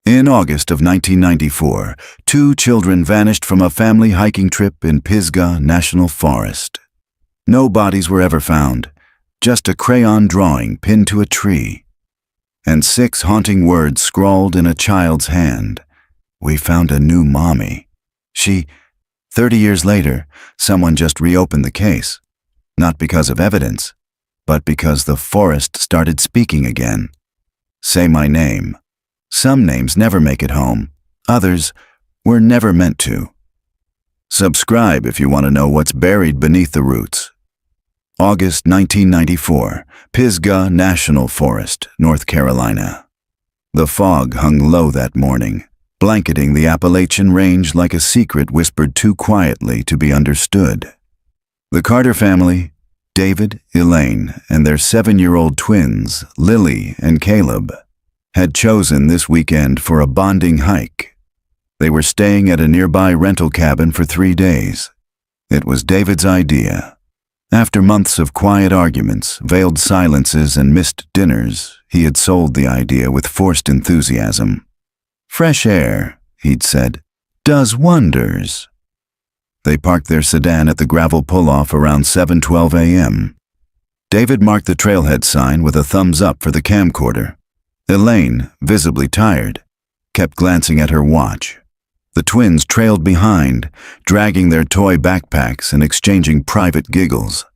In August of 1994, 2 children vanished from a family hiking trip in Pisgah National Forest. No bodies were ever found, just a crayon drawing pinned to a tree, and 6 haunting words scrawled in a child's hand. "We found a new mommy." 30 years later, someone just reopened the case, not because of evidence, but because the forest started speaking again. Say my name. Some names never make it home. Others were never meant to. Subscribe if you want to know what's buried beneath the roots. August 1994, Pisgah National Forest, North Carolina. The fog hung low that morning, blanketing the Appalachian Range like a secret whispered too quietly to be understood. The Carter family, David, Elaine, and their 7-year-old twins, Lily and Caleb, had chosen this weekend for a bonding hike. They were staying at a nearby rental cabin for 3 days. It was David's idea. After months of quiet arguments, veiled silences, and missed dinners, he had sold the idea with forced enthusiasm. "Fresh air," he'd said, "does wonders." They parked their sedan at the gravel pull-off around 7:12 a.m. David marked the trailhead sign with a thumbs up for the camcorder. Elaine, visibly tired, kept glancing at her watch. The twins trailed behind, dragging their toy backpacks and exchanging private giggles.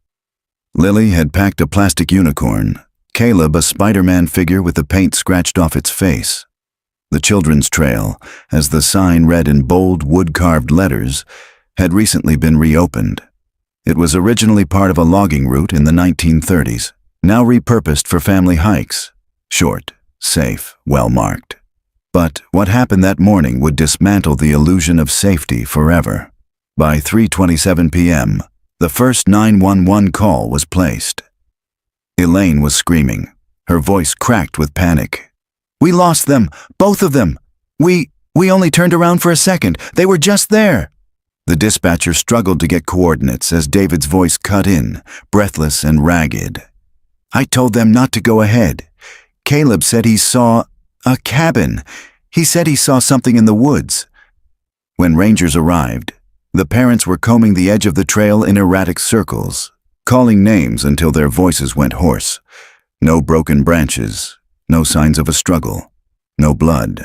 Lily had packed a plastic unicorn, Caleb a Spider-Man figure with the paint scratched off its face. The children's trail, as the sign read in bold wood-carved letters, had recently been reopened. It was originally part of a logging route in the 1930s, now repurposed for family hikes. Short, safe, well-marked. But what happened that morning would dismantle the illusion of safety forever. By 3:27 p.m., the first 911 call was placed. Elaine was screaming, her voice cracked with panic. "We lost them, both of them. We only turned around for a second. They were just there." The dispatcher struggled to get coordinates as David's voice cut in, breathless and ragged. "I told them not to go ahead. Caleb said he saw a cabin. He said he saw something in the woods." When rangers arrived, the parents were combing the edge of the trail in erratic circles, calling names until their voices went hoarse. No broken branches, no signs of a struggle, no blood.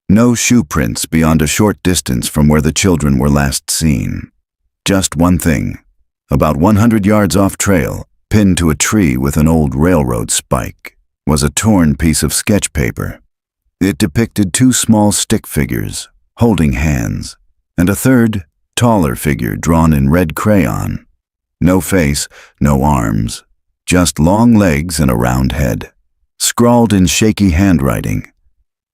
No shoe prints beyond a short distance from where the children were last seen. Just one thing. About 100 yards off trail, pinned to a tree with an old railroad spike, was a torn piece of sketch paper. It depicted 2 small stick figures, holding hands, and a third, taller figure drawn in red crayon. No face, no arms, just long legs and a round head. Scrawled in shaky handwriting,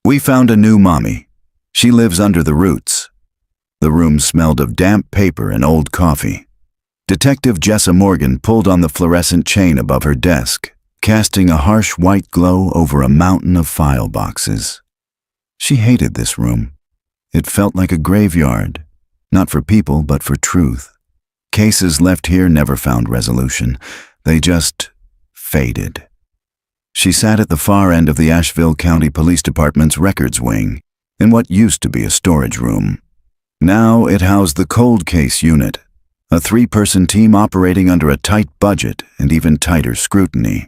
"We found a new mommy. She lives under the roots." The room smelled of damp paper and old coffee. Detective Jessa Morgan pulled on the fluorescent chain above her desk, casting a harsh white glow over a mountain of file boxes. She hated this room. It felt like a graveyard, not for people but for truth. Cases left here never found resolution. They just faded. She sat at the far end of the Asheville County Police Department's records wing, in what used to be a storage room. Now it housed the cold case unit, a 3-person team operating under a tight budget and even tighter scrutiny.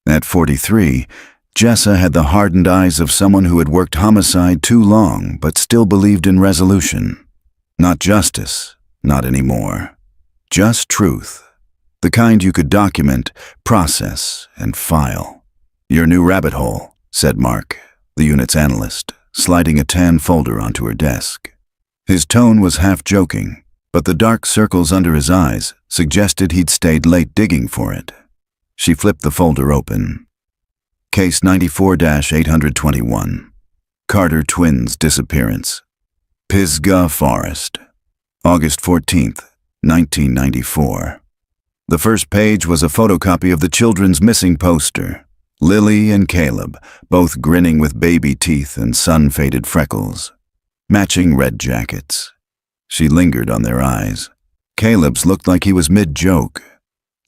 At 43, Jessa had the hardened eyes of someone who had worked homicide too long but still believed in resolution. Not justice, not anymore. Just truth. The kind you could document, process, and file. "Your new rabbit hole," said Mark, the unit's analyst, sliding a tan folder onto her desk. His tone was half joking, but the dark circles under his eyes suggested he'd stayed late digging for it. She flipped the folder open. Case 94-821. Carter twins' disappearance. Pisgah Forest. August 14th, 1994. The first page was a photocopy of the children's missing poster. Lily and Caleb, both grinning with baby teeth and sun-faded freckles. Matching red jackets. She lingered on their eyes. Caleb's looked like he was mid-joke.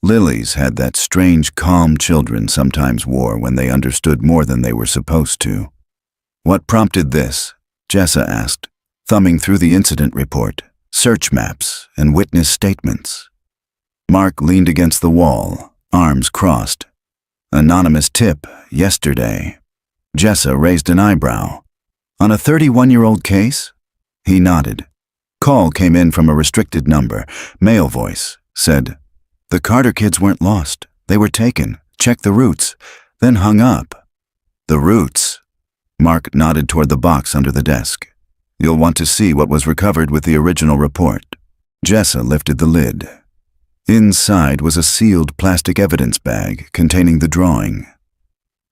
Lily's had that strange calm children sometimes wore when they understood more than they were supposed to. What prompted this? Jessa asked, thumbing through the incident report, search maps, and witness statements. Mark leaned against the wall, arms crossed. Anonymous tip, yesterday. Jessa raised an eyebrow. On a 31-year-old case? He nodded. Call came in from a restricted number. Male voice said, "The Carter kids weren't lost. They were taken. Check the routes." Then hung up. The routes. Mark nodded toward the box under the desk. You'll want to see what was recovered with the original report. Jessa lifted the lid. Inside was a sealed plastic evidence bag containing the drawing.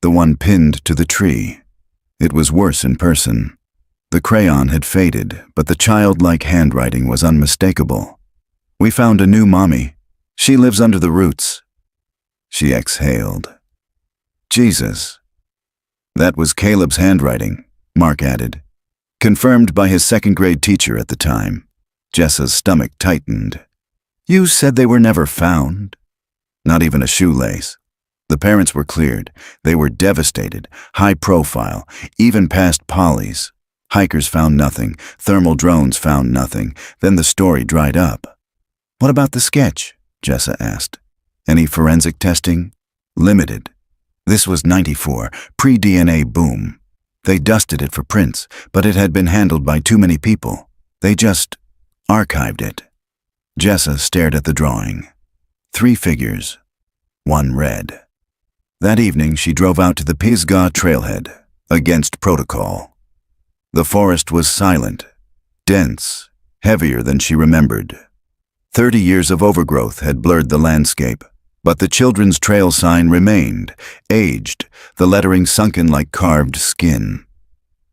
The one pinned to the tree. It was worse in person. The crayon had faded, but the childlike handwriting was unmistakable. "We found a new mommy. She lives under the roots." She exhaled. Jesus. That was Caleb's handwriting, Mark added. Confirmed by his second-grade teacher at the time. Jessa's stomach tightened. "You said they were never found." Not even a shoelace. The parents were cleared. They were devastated, high profile, even past Polly's. Hikers found nothing. Thermal drones found nothing. Then the story dried up. "What about the sketch?" Jessa asked. "Any forensic testing?" "Limited." This was 94, pre-DNA boom. They dusted it for prints, but it had been handled by too many people. They just archived it. Jessa stared at the drawing. 3 figures. 1 red. That evening, she drove out to the Pisgah trailhead, against protocol. The forest was silent, dense, heavier than she remembered. 30 years of overgrowth had blurred the landscape, but the children's trail sign remained, aged, the lettering sunken like carved skin.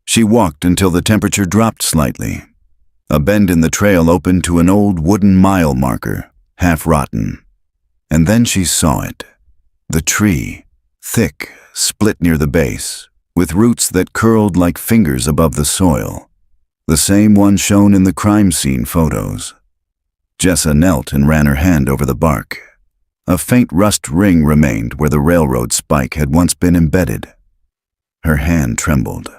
She walked until the temperature dropped slightly. A bend in the trail opened to an old wooden mile marker, half rotten. And then she saw it. The tree, thick, split near the base, with roots that curled like fingers above the soil. The same one shown in the crime scene photos. Jessa knelt and ran her hand over the bark. A faint rust ring remained where the railroad spike had once been embedded. Her hand trembled.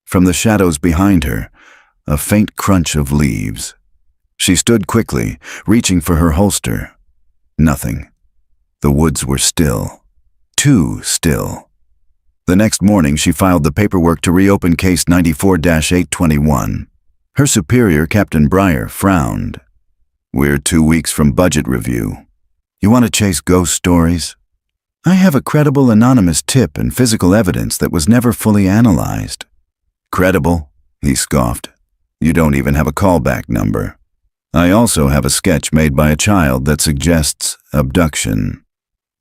From the shadows behind her, a faint crunch of leaves. She stood quickly, reaching for her holster. Nothing. The woods were still. Too still. The next morning, she filed the paperwork to reopen case 94-821. Her superior, Captain Breyer, frowned. "We're 2 weeks from budget review. You want to chase ghost stories? I have a credible anonymous tip and physical evidence that was never fully analyzed." "Credible?" he scoffed. "You don't even have a callback number. I also have a sketch made by a child that suggests abduction."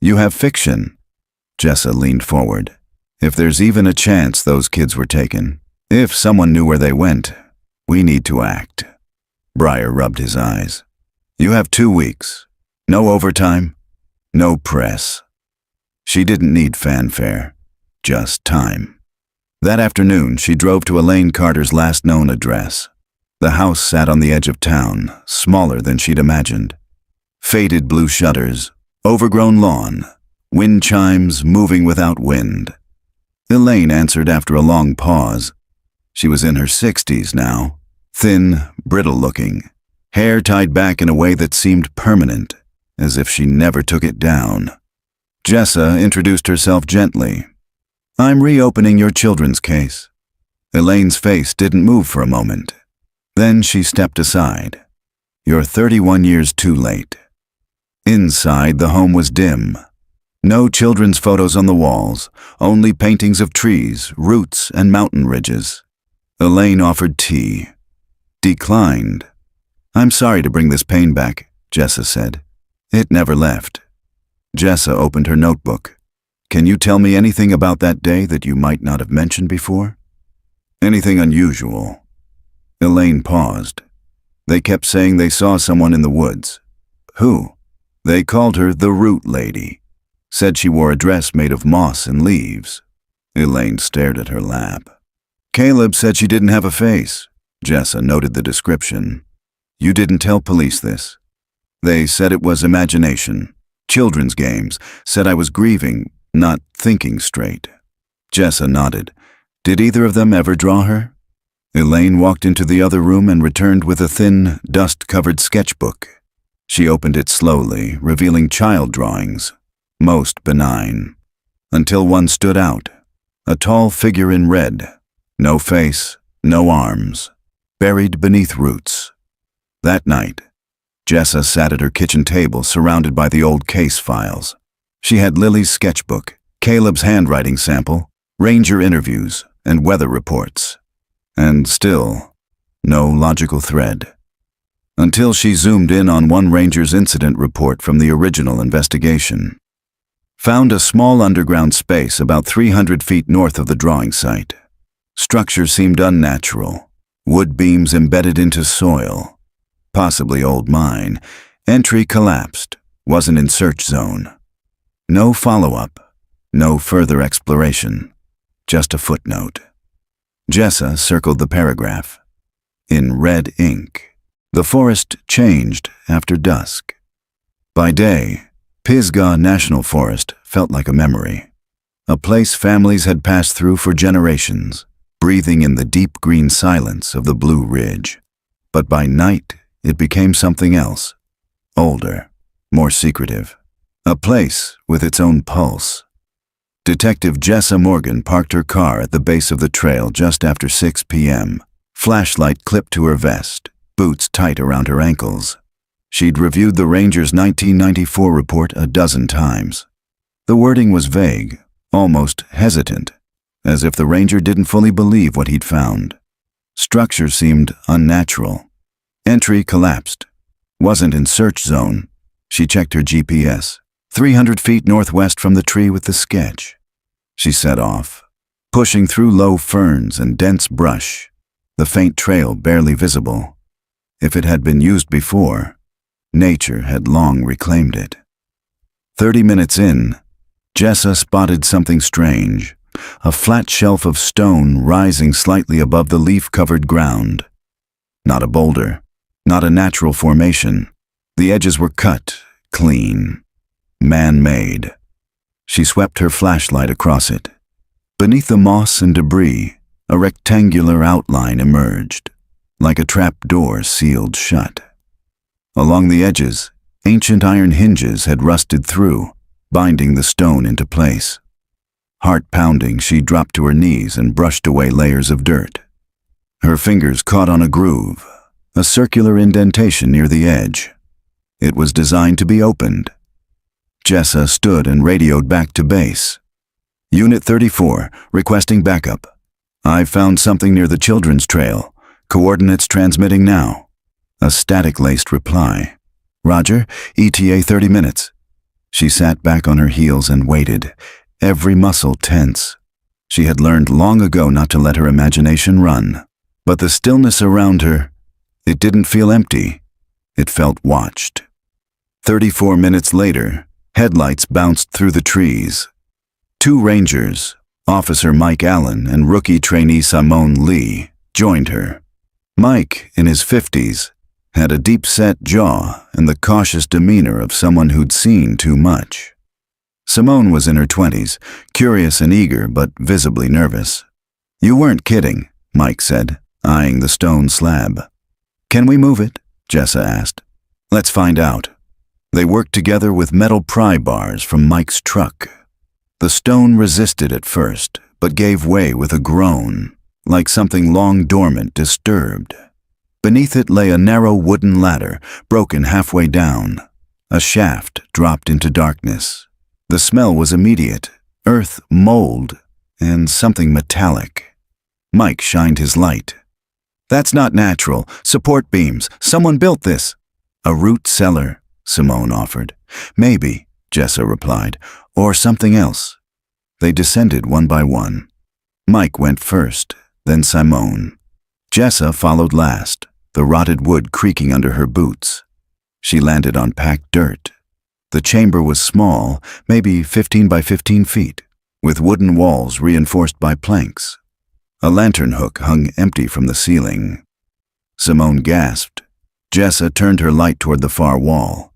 "You have fiction." Jessa leaned forward. "If there's even a chance those kids were taken, if someone knew where they went, we need to act." Breyer rubbed his eyes. "You have 2 weeks. No overtime, no press." She didn't need fanfare, just time. That afternoon, she drove to Elaine Carter's last known address. The house sat on the edge of town, smaller than she'd imagined. Faded blue shutters, overgrown lawn, wind chimes moving without wind. Elaine answered after a long pause. She was in her 60s now, thin, brittle-looking, hair tied back in a way that seemed permanent, as if she never took it down. Jessa introduced herself gently. "I'm reopening your children's case." Elaine's face didn't move for a moment. Then she stepped aside. "You're 31 years too late." Inside, the home was dim. No children's photos on the walls, only paintings of trees, roots, and mountain ridges. Elaine offered tea. Declined. "I'm sorry to bring this pain back," Jessa said. It never left. Jessa opened her notebook. "Can you tell me anything about that day that you might not have mentioned before?" "Anything unusual?" Elaine paused. "They kept saying they saw someone in the woods." "Who?" "They called her the Root Lady. Said she wore a dress made of moss and leaves." Elaine stared at her lap. "Caleb said she didn't have a face." Jessa noted the description. "You didn't tell police this?" "They said it was imagination. Children's games. Said I was grieving, not thinking straight." Jessa nodded. Did either of them ever draw her? Elaine walked into the other room and returned with a thin, dust-covered sketchbook. She opened it slowly, revealing child drawings, most benign, until one stood out, a tall figure in red, no face, no arms, buried beneath roots. That night, Jessa sat at her kitchen table surrounded by the old case files. She had Lily's sketchbook, Caleb's handwriting sample, ranger interviews, and weather reports. And still, no logical thread. Until she zoomed in on one ranger's incident report from the original investigation. Found a small underground space about 300 feet north of the drawing site. Structure seemed unnatural, wood beams embedded into soil. Possibly old mine. Entry collapsed, wasn't in search zone. No follow-up, no further exploration, just a footnote. Jessa circled the paragraph. In red ink, the forest changed after dusk. By day, Pisgah National Forest felt like a memory, a place families had passed through for generations, breathing in the deep green silence of the Blue Ridge. But by night, it became something else, older, more secretive, a place with its own pulse. Detective Jessa Morgan parked her car at the base of the trail just after 6 p.m., flashlight clipped to her vest, boots tight around her ankles. She'd reviewed the ranger's 1994 report a dozen times. The wording was vague, almost hesitant, as if the ranger didn't fully believe what he'd found. Structure seemed unnatural. Entry collapsed. Wasn't in search zone. She checked her GPS. 300 feet northwest from the tree with the sketch. She set off, pushing through low ferns and dense brush, the faint trail barely visible. If it had been used before, nature had long reclaimed it. 30 minutes in, Jessa spotted something strange, a flat shelf of stone rising slightly above the leaf-covered ground. Not a boulder. Not a natural formation. The edges were cut, clean, man-made. She swept her flashlight across it. Beneath the moss and debris, a rectangular outline emerged, like a trap door sealed shut. Along the edges, ancient iron hinges had rusted through, binding the stone into place. Heart pounding, she dropped to her knees and brushed away layers of dirt. Her fingers caught on a groove, a circular indentation near the edge. It was designed to be opened. Jessa stood and radioed back to base. Unit 34, requesting backup. I've found something near the children's trail. Coordinates transmitting now. A static-laced reply. Roger, ETA 30 minutes. She sat back on her heels and waited, every muscle tense. She had learned long ago not to let her imagination run. But the stillness around her, it didn't feel empty. It felt watched. 34 minutes later, headlights bounced through the trees. Two rangers, Officer Mike Allen and rookie trainee Simone Lee, joined her. Mike, in his 50s, had a deep-set jaw and the cautious demeanor of someone who'd seen too much. Simone was in her 20s, curious and eager but visibly nervous. You weren't kidding, Mike said, eyeing the stone slab. Can we move it? Jessa asked. Let's find out. They worked together with metal pry bars from Mike's truck. The stone resisted at first, but gave way with a groan, like something long dormant disturbed. Beneath it lay a narrow wooden ladder, broken halfway down. A shaft dropped into darkness. The smell was immediate, earth, mold, and something metallic. Mike shined his light. That's not natural. Support beams. Someone built this. A root cellar, Simone offered. Maybe, Jessa replied, or something else. They descended one by one. Mike went first, then Simone. Jessa followed last, the rotted wood creaking under her boots. She landed on packed dirt. The chamber was small, maybe 15 by 15 feet, with wooden walls reinforced by planks. A lantern hook hung empty from the ceiling. Simone gasped. Jessa turned her light toward the far wall.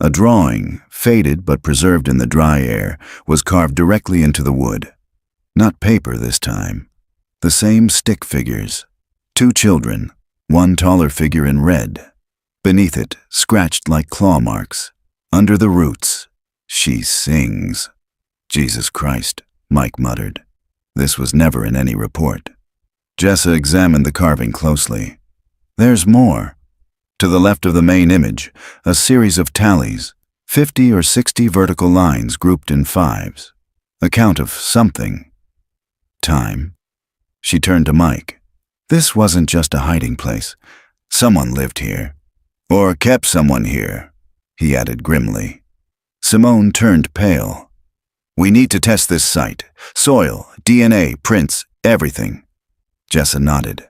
A drawing, faded but preserved in the dry air, was carved directly into the wood. Not paper this time. The same stick figures. 2 children, one taller figure in red. Beneath it, scratched like claw marks. Under the roots, she sings. Jesus Christ, Mike muttered. This was never in any report. Jessa examined the carving closely. There's more. To the left of the main image, a series of tallies, 50 or 60 vertical lines grouped in 5s. A count of something. Time. She turned to Mike. This wasn't just a hiding place. Someone lived here. Or kept someone here, he added grimly. Simone turned pale. We need to test this site. Soil, DNA, prints, everything. Jessa nodded.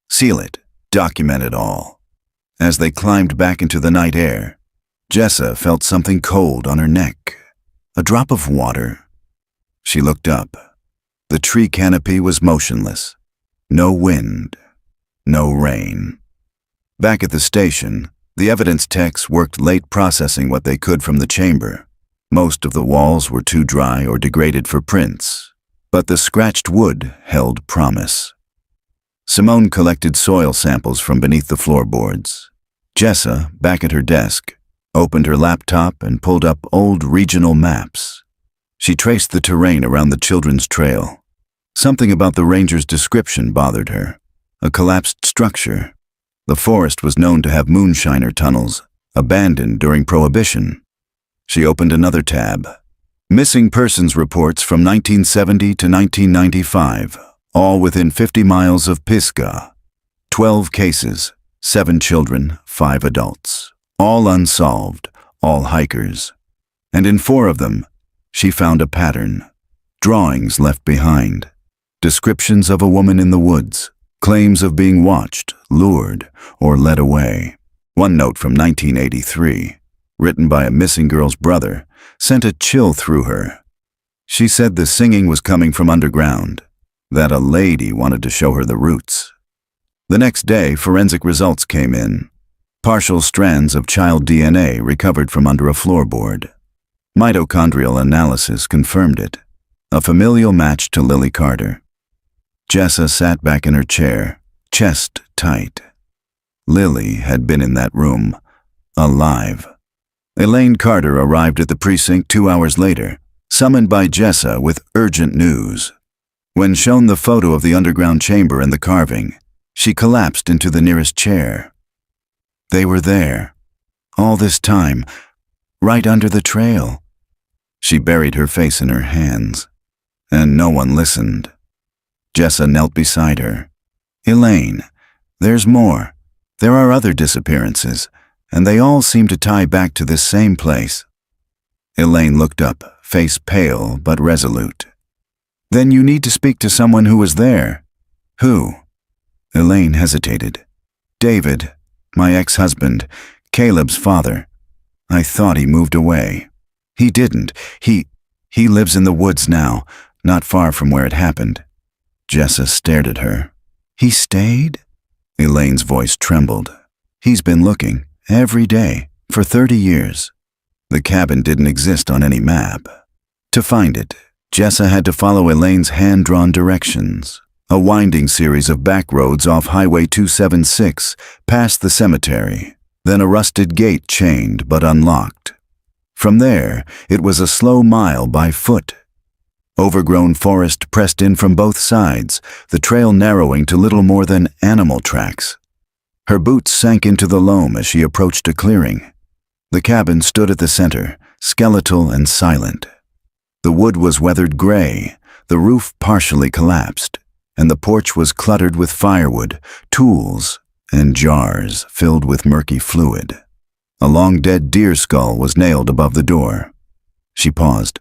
Seal it. Document it all. As they climbed back into the night air, Jessa felt something cold on her neck. A drop of water. She looked up. The tree canopy was motionless. No wind. No rain. Back at the station, the evidence techs worked late processing what they could from the chamber. Most of the walls were too dry or degraded for prints, but the scratched wood held promise. Simone collected soil samples from beneath the floorboards. Jessa, back at her desk, opened her laptop and pulled up old regional maps. She traced the terrain around the children's trail. Something about the ranger's description bothered her. A collapsed structure. The forest was known to have moonshiner tunnels, abandoned during Prohibition. She opened another tab. Missing persons reports from 1970 to 1995, all within 50 miles of Pisgah. 12 cases, 7 children, 5 adults. All unsolved, all hikers. And in 4 of them, she found a pattern. Drawings left behind. Descriptions of a woman in the woods. Claims of being watched, lured, or led away. One note from 1983, written by a missing girl's brother, sent a chill through her. She said the singing was coming from underground, that a lady wanted to show her the roots. The next day, forensic results came in. Partial strands of child DNA recovered from under a floorboard. Mitochondrial analysis confirmed it. A familial match to Lily Carter. Jessa sat back in her chair, chest tight. Lily had been in that room, alive. Elaine Carter arrived at the precinct 2 hours later, summoned by Jessa with urgent news. When shown the photo of the underground chamber and the carving, she collapsed into the nearest chair. They were there, all this time, right under the trail. She buried her face in her hands, and no one listened. Jessa knelt beside her. Elaine, there's more. There are other disappearances, and they all seem to tie back to this same place. Elaine looked up, face pale but resolute. Then you need to speak to someone who was there. Who? Elaine hesitated. David, my ex-husband, Caleb's father. I thought he moved away. He didn't. He lives in the woods now, not far from where it happened. Jessa stared at her. He stayed? Elaine's voice trembled. He's been looking, every day, for 30 years. The cabin didn't exist on any map. To find it, Jessa had to follow Elaine's hand-drawn directions. A winding series of back roads off Highway 276, past the cemetery, then a rusted gate chained but unlocked. From there, it was a slow mile by foot. Overgrown forest pressed in from both sides, the trail narrowing to little more than animal tracks. Her boots sank into the loam as she approached a clearing. The cabin stood at the center, skeletal and silent. The wood was weathered gray, the roof partially collapsed, and the porch was cluttered with firewood, tools, and jars filled with murky fluid. A long dead deer skull was nailed above the door. She paused.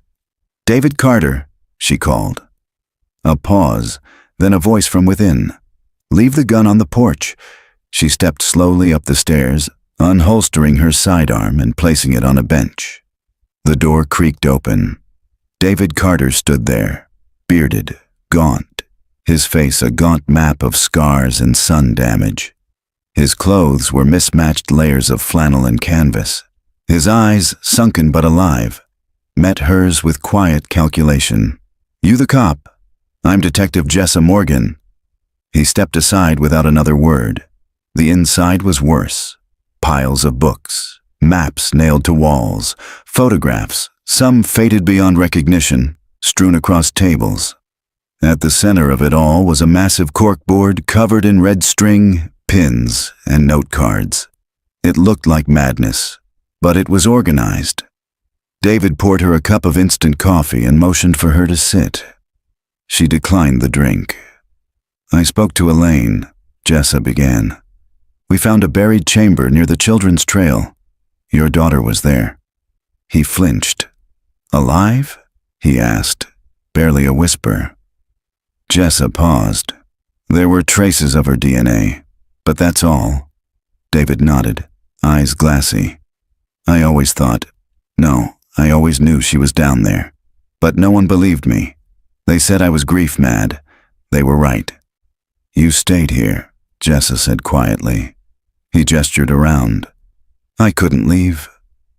David Carter, she called. A pause, then a voice from within. Leave the gun on the porch. She stepped slowly up the stairs, unholstering her sidearm and placing it on a bench. The door creaked open. David Carter stood there, bearded, gaunt, his face a gaunt map of scars and sun damage. His clothes were mismatched layers of flannel and canvas. His eyes, sunken but alive, met hers with quiet calculation. You the cop? I'm Detective Jessa Morgan. He stepped aside without another word. The inside was worse. Piles of books, maps nailed to walls, photographs, some faded beyond recognition, strewn across tables. At the center of it all was a massive corkboard covered in red string, pins, and note cards. It looked like madness, but it was organized. David poured her a cup of instant coffee and motioned for her to sit. She declined the drink. "I spoke to Elaine," Jessa began. "We found a buried chamber near the children's trail. Your daughter was there." He flinched. "Alive?" he asked, barely a whisper. Jessa paused. "There were traces of her DNA, but that's all." David nodded, eyes glassy. I always knew she was down there. But no one believed me. They said I was grief mad. They were right." "You stayed here," Jessa said quietly. He gestured around. "I couldn't leave.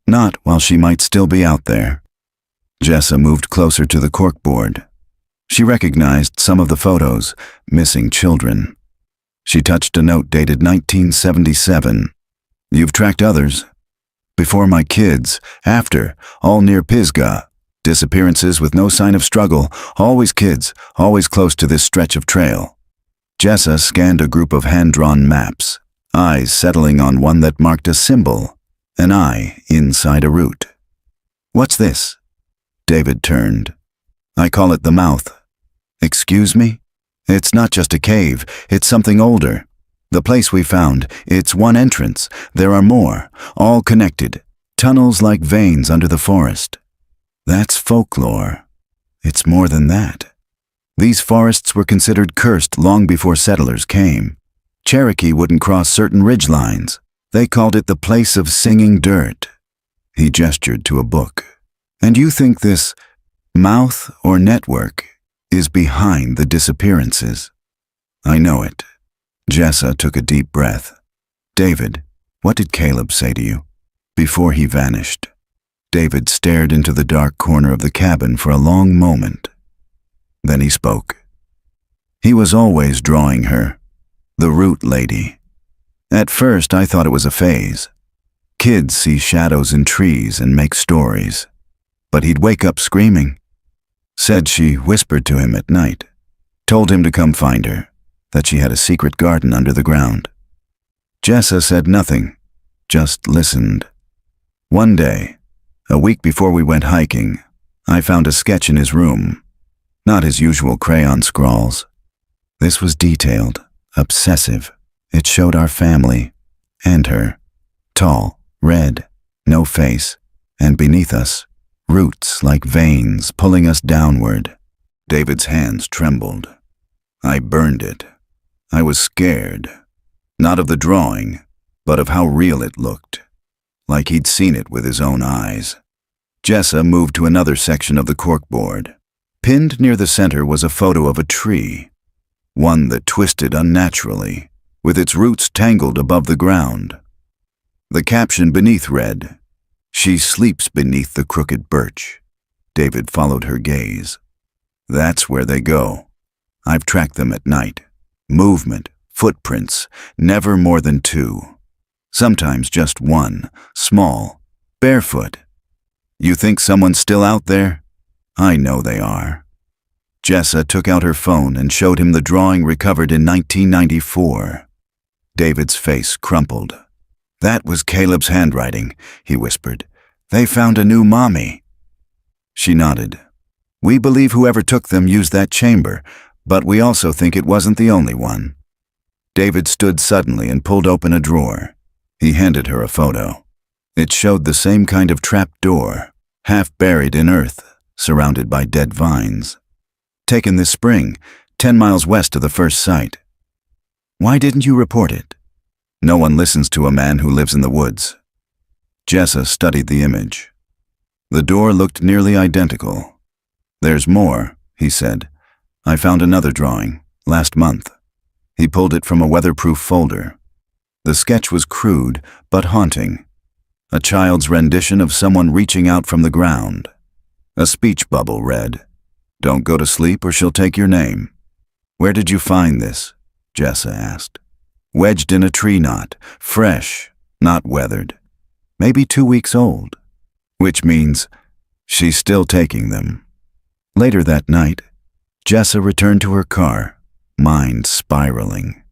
Not while she might still be out there." Jessa moved closer to the corkboard. She recognized some of the photos, missing children. She touched a note dated 1977. "You've tracked others. Before my kids, after, all near Pisgah. Disappearances with no sign of struggle, always kids, always close to this stretch of trail." Jessa scanned a group of hand-drawn maps, eyes settling on one that marked a symbol, an eye inside a root. "What's this?" David turned. "I call it the mouth." "Excuse me? It's not just a cave, it's something older. The place we found, it's one entrance. There are more, all connected, tunnels like veins under the forest." "That's folklore. It's more than that. These forests were considered cursed long before settlers came. Cherokee wouldn't cross certain ridge lines. They called it the place of singing dirt." He gestured to a book. "And you think this mouth or network is behind the disappearances?" "I know it." Jessa took a deep breath. "David, what did Caleb say to you before he vanished?" David stared into the dark corner of the cabin for a long moment. Then he spoke. "He was always drawing her, the root lady. At first I thought it was a phase. Kids see shadows in trees and make stories. But he'd wake up screaming. Said she whispered to him at night, told him to come find her, that she had a secret garden under the ground." Jessa said nothing, just listened. "One day, a week before we went hiking, I found a sketch in his room. Not his usual crayon scrawls. This was detailed, obsessive. It showed our family, and her. Tall, red, no face, and beneath us, roots like veins pulling us downward." David's hands trembled. "I burned it. I was scared. Not of the drawing, but of how real it looked. Like he'd seen it with his own eyes." Jessa moved to another section of the corkboard. Pinned near the center was a photo of a tree, one that twisted unnaturally, with its roots tangled above the ground. The caption beneath read, "She sleeps beneath the crooked birch." David followed her gaze. "That's where they go. I've tracked them at night. Movement, footprints, never more than 2. Sometimes just 1, small, barefoot. You think someone's still out there? I know they are." Jessa took out her phone and showed him the drawing recovered in 1994. David's face crumpled. "That was Caleb's handwriting," he whispered. "They found a new mommy." She nodded. "We believe whoever took them used that chamber, but we also think it wasn't the only one." David stood suddenly and pulled open a drawer. He handed her a photo. It showed the same kind of trap door, half buried in earth, surrounded by dead vines. "Taken this spring, 10 miles west of the first site." "Why didn't you report it?" "No one listens to a man who lives in the woods." Jessa studied the image. The door looked nearly identical. "There's more," he said. "I found another drawing, last month." He pulled it from a weatherproof folder. The sketch was crude, but haunting. A child's rendition of someone reaching out from the ground. A speech bubble read, "Don't go to sleep or she'll take your name." "Where did you find this?" Jessa asked. Wedged in a tree knot, fresh, not weathered. Maybe 2 weeks old. Which means she's still taking them. Later that night, Jessa returned to her car, mind spiraling.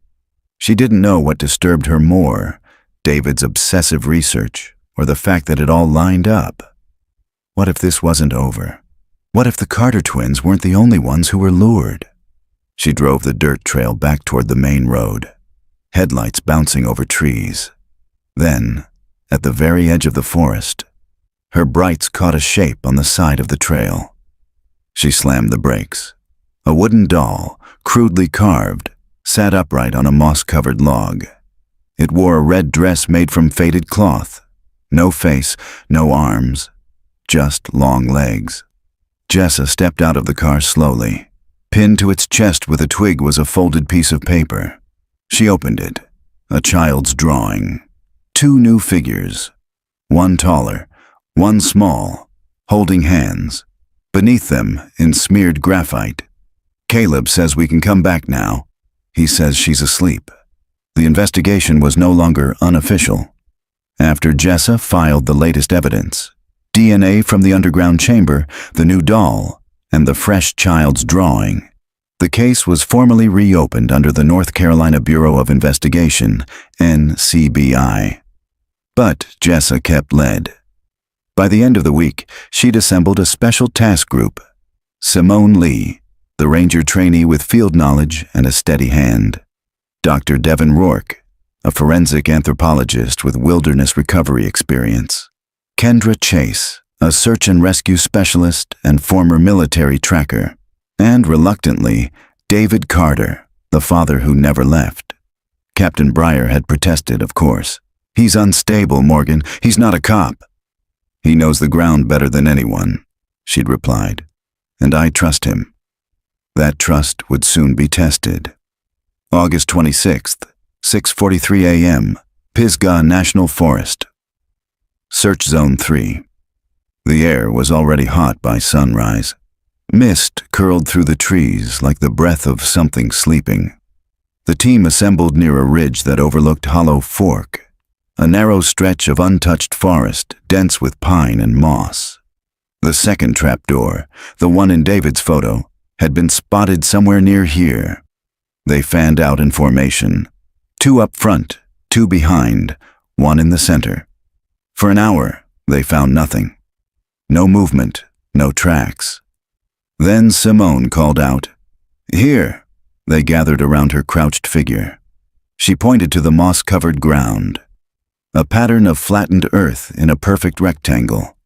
She didn't know what disturbed her more, David's obsessive research or the fact that it all lined up. What if this wasn't over? What if the Carter twins weren't the only ones who were lured? She drove the dirt trail back toward the main road, headlights bouncing over trees. Then, at the very edge of the forest, her brights caught a shape on the side of the trail. She slammed the brakes. A wooden doll, crudely carved, sat upright on a moss-covered log. It wore a red dress made from faded cloth. No face, no arms, just long legs. Jessa stepped out of the car slowly. Pinned to its chest with a twig was a folded piece of paper. She opened it. A child's drawing. 2 new figures. One taller, one small, holding hands. Beneath them, in smeared graphite, Caleb says we can come back now. He says she's asleep. The investigation was no longer unofficial. After Jessa filed the latest evidence, DNA from the underground chamber, the new doll, and the fresh child's drawing, the case was formally reopened under the North Carolina Bureau of Investigation, NCBI. But Jessa kept lead. By the end of the week, she'd assembled a special task group. Simone Lee, the ranger trainee with field knowledge and a steady hand. Dr. Devin Rourke, a forensic anthropologist with wilderness recovery experience. Kendra Chase, a search and rescue specialist and former military tracker. And reluctantly, David Carter, the father who never left. Captain Breyer had protested, of course. He's unstable, Morgan. He's not a cop. He knows the ground better than anyone, she'd replied. And I trust him. That trust would soon be tested. August 26th, 6:43 a.m., Pisgah National Forest. Search Zone 3. The air was already hot by sunrise. Mist curled through the trees like the breath of something sleeping. The team assembled near a ridge that overlooked Hollow Fork, a narrow stretch of untouched forest dense with pine and moss. The second trapdoor, the one in David's photo, had been spotted somewhere near here. They fanned out in formation, 2 up front, 2 behind, 1 in the center. For an hour, they found nothing. No movement, no tracks. Then Simone called out, "Here!" They gathered around her crouched figure. She pointed to the moss-covered ground. A pattern of flattened earth in a perfect rectangle.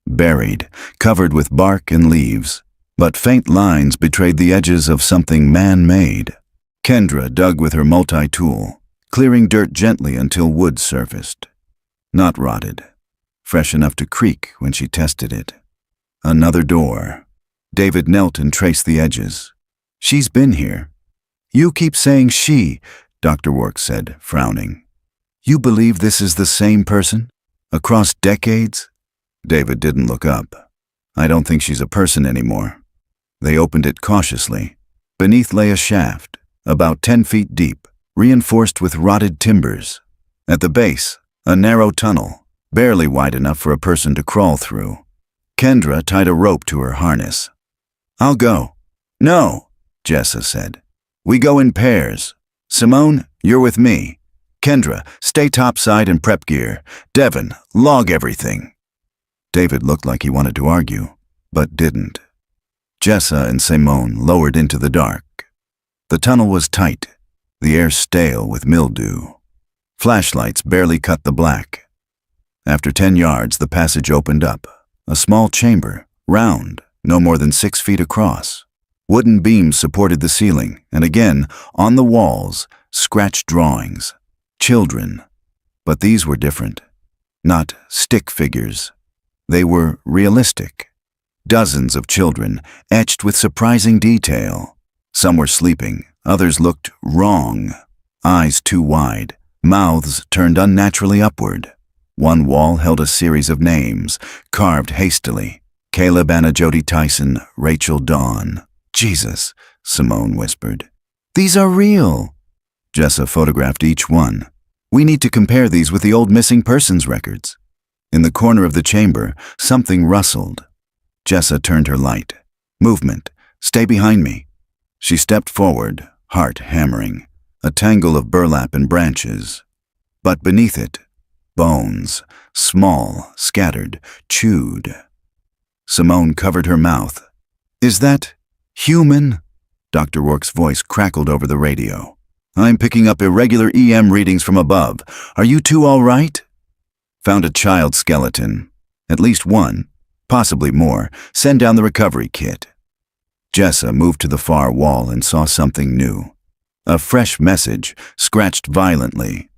Buried, covered with bark and leaves, but faint lines betrayed the edges of something man-made. Kendra dug with her multi-tool, clearing dirt gently until wood surfaced. Not rotted. Fresh enough to creak when she tested it. Another door. David knelt and traced the edges. "She's been here." "You keep saying she," Dr. Rourke said, frowning. "You believe this is the same person? Across decades?" David didn't look up. "I don't think she's a person anymore." They opened it cautiously. Beneath lay a shaft, about 10 feet deep, reinforced with rotted timbers. At the base, a narrow tunnel, barely wide enough for a person to crawl through. Kendra tied a rope to her harness. "I'll go." "No," Jessa said. "We go in pairs. Simone, you're with me. Kendra, stay topside and prep gear. Devin, log everything." David looked like he wanted to argue, but didn't. Jessa and Simone lowered into the dark. The tunnel was tight, the air stale with mildew. Flashlights barely cut the black. After 10 yards, the passage opened up. A small chamber, round, no more than 6 feet across. Wooden beams supported the ceiling, and again, on the walls, scratched drawings. Children. But these were different. Not stick figures. They were realistic. Dozens of children, etched with surprising detail. Some were sleeping, others looked wrong. Eyes too wide, mouths turned unnaturally upward. One wall held a series of names, carved hastily. Caleb Anna Jody Tyson, Rachel Dawn. "Jesus," Simone whispered. "These are real." Jessa photographed each one. "We need to compare these with the old missing persons records." In the corner of the chamber, something rustled. Jessa turned her light. "Movement. Stay behind me." She stepped forward, heart hammering. A tangle of burlap and branches. But beneath it, bones, small, scattered, chewed. Simone covered her mouth. "Is that human?" Dr. Rourke's voice crackled over the radio. "I'm picking up irregular EM readings from above. Are you two all right?" "Found a child skeleton. At least one, possibly more. Send down the recovery kit." Jessa moved to the far wall and saw something new. A fresh message, scratched violently.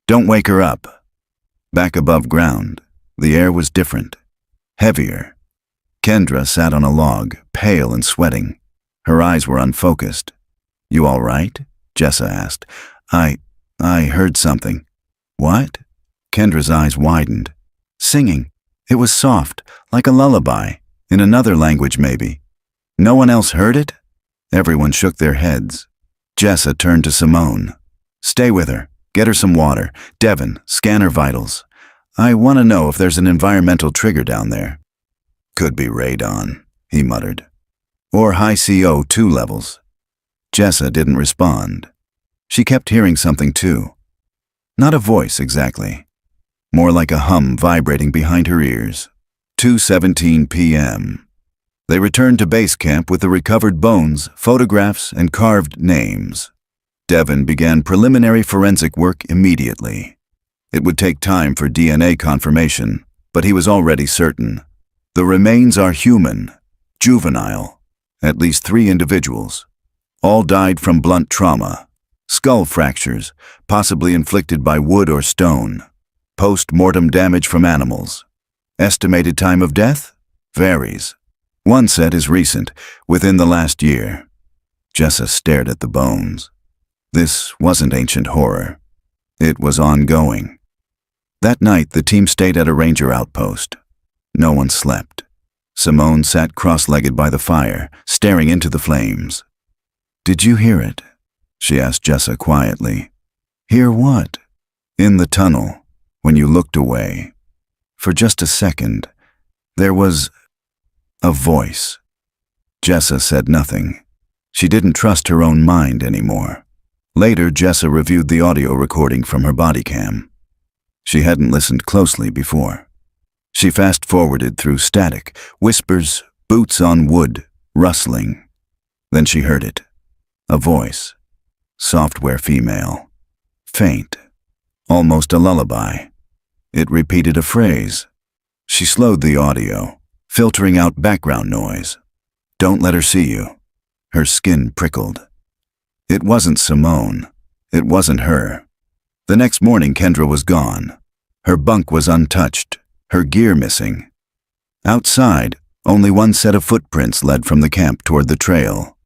"Don't wake her up." Back above ground, the air was different. Heavier. Kendra sat on a log, pale and sweating. Her eyes were unfocused. "You all right?" Jessa asked. I heard something." "What?" Kendra's eyes widened. "Singing. It was soft, like a lullaby, in another language maybe." "No one else heard it?" Everyone shook their heads. Jessa turned to Simone. "Stay with her. Get her some water. Devin, scan her vitals. I want to know if there's an environmental trigger down there." "Could be radon," he muttered. "Or high CO2 levels." Jessa didn't respond. She kept hearing something too. Not a voice exactly. More like a hum vibrating behind her ears. 2:17 p.m. They returned to base camp with the recovered bones, photographs, and carved names. Devin began preliminary forensic work immediately. It would take time for DNA confirmation, but he was already certain. The remains are human, juvenile, at least 3 individuals. All died from blunt trauma, skull fractures, possibly inflicted by wood or stone, post-mortem damage from animals. Estimated time of death? Varies. One set is recent, within the last year. Jessa stared at the bones. This wasn't ancient horror. It was ongoing. That night, the team stayed at a ranger outpost. No one slept. Simone sat cross-legged by the fire, staring into the flames. "Did you hear it?" she asked Jessa quietly. "Hear what?" "In the tunnel, when you looked away. For just a second, there was a voice." Jessa said nothing. She didn't trust her own mind anymore. Later, Jessa reviewed the audio recording from her body cam. She hadn't listened closely before. She fast-forwarded through static, whispers, boots on wood, rustling. Then she heard it. A voice. Software female. Faint. Almost a lullaby. It repeated a phrase. She slowed the audio, filtering out background noise. "Don't let her see you." Her skin prickled. It wasn't Simone. It wasn't her. The next morning, Kendra was gone. Her bunk was untouched, her gear missing. Outside, only one set of footprints led from the camp toward the trail.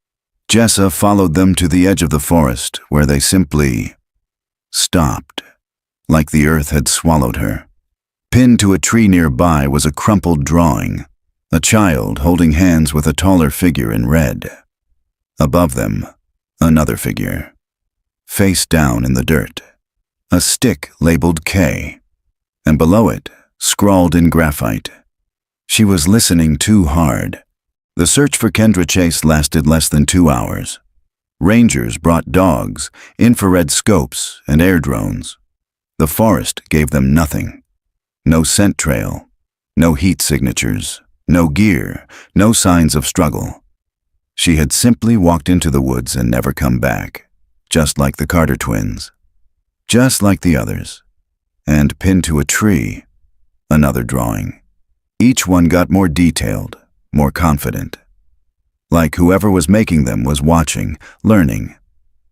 Jessa followed them to the edge of the forest, where they simply stopped, like the earth had swallowed her. Pinned to a tree nearby was a crumpled drawing, a child holding hands with a taller figure in red. Above them, another figure, face down in the dirt, a stick labeled K, and below it, scrawled in graphite. She was listening too hard. The search for Kendra Chase lasted less than 2 hours. Rangers brought dogs, infrared scopes, and air drones. The forest gave them nothing. No scent trail, no heat signatures, no gear, no signs of struggle. She had simply walked into the woods and never come back, just like the Carter twins, just like the others. And pinned to a tree, another drawing. Each one got more detailed, more confident. Like whoever was making them was watching, learning.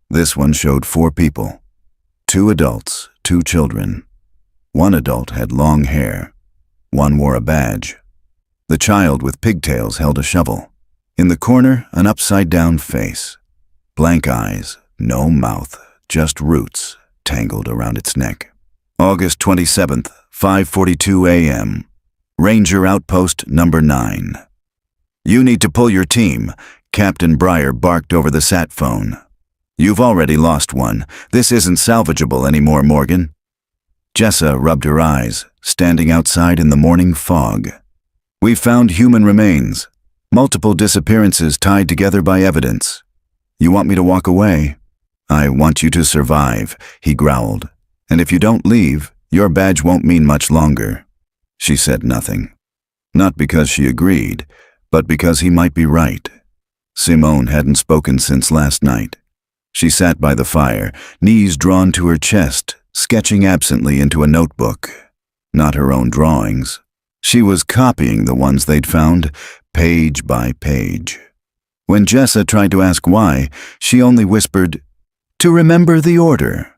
This one showed 4 people. 2 adults, 2 children. One adult had long hair. One wore a badge. The child with pigtails held a shovel. In the corner, an upside-down face. Blank eyes, no mouth, just roots tangled around its neck. August 27th, 5:42 a.m. Ranger Outpost Number 9. "You need to pull your team," Captain Breyer barked over the sat phone. You've already lost one. This isn't salvageable anymore, Morgan. Jessa rubbed her eyes, standing outside in the morning fog. We've found human remains. Multiple disappearances tied together by evidence. You want me to walk away? I want you to survive, he growled. And if you don't leave, your badge won't mean much longer. She said nothing. Not because she agreed, but because he might be right. Simone hadn't spoken since last night. She sat by the fire, knees drawn to her chest, sketching absently into a notebook. Not her own drawings. She was copying the ones they'd found, page by page. When Jessa tried to ask why, she only whispered, "To remember the order."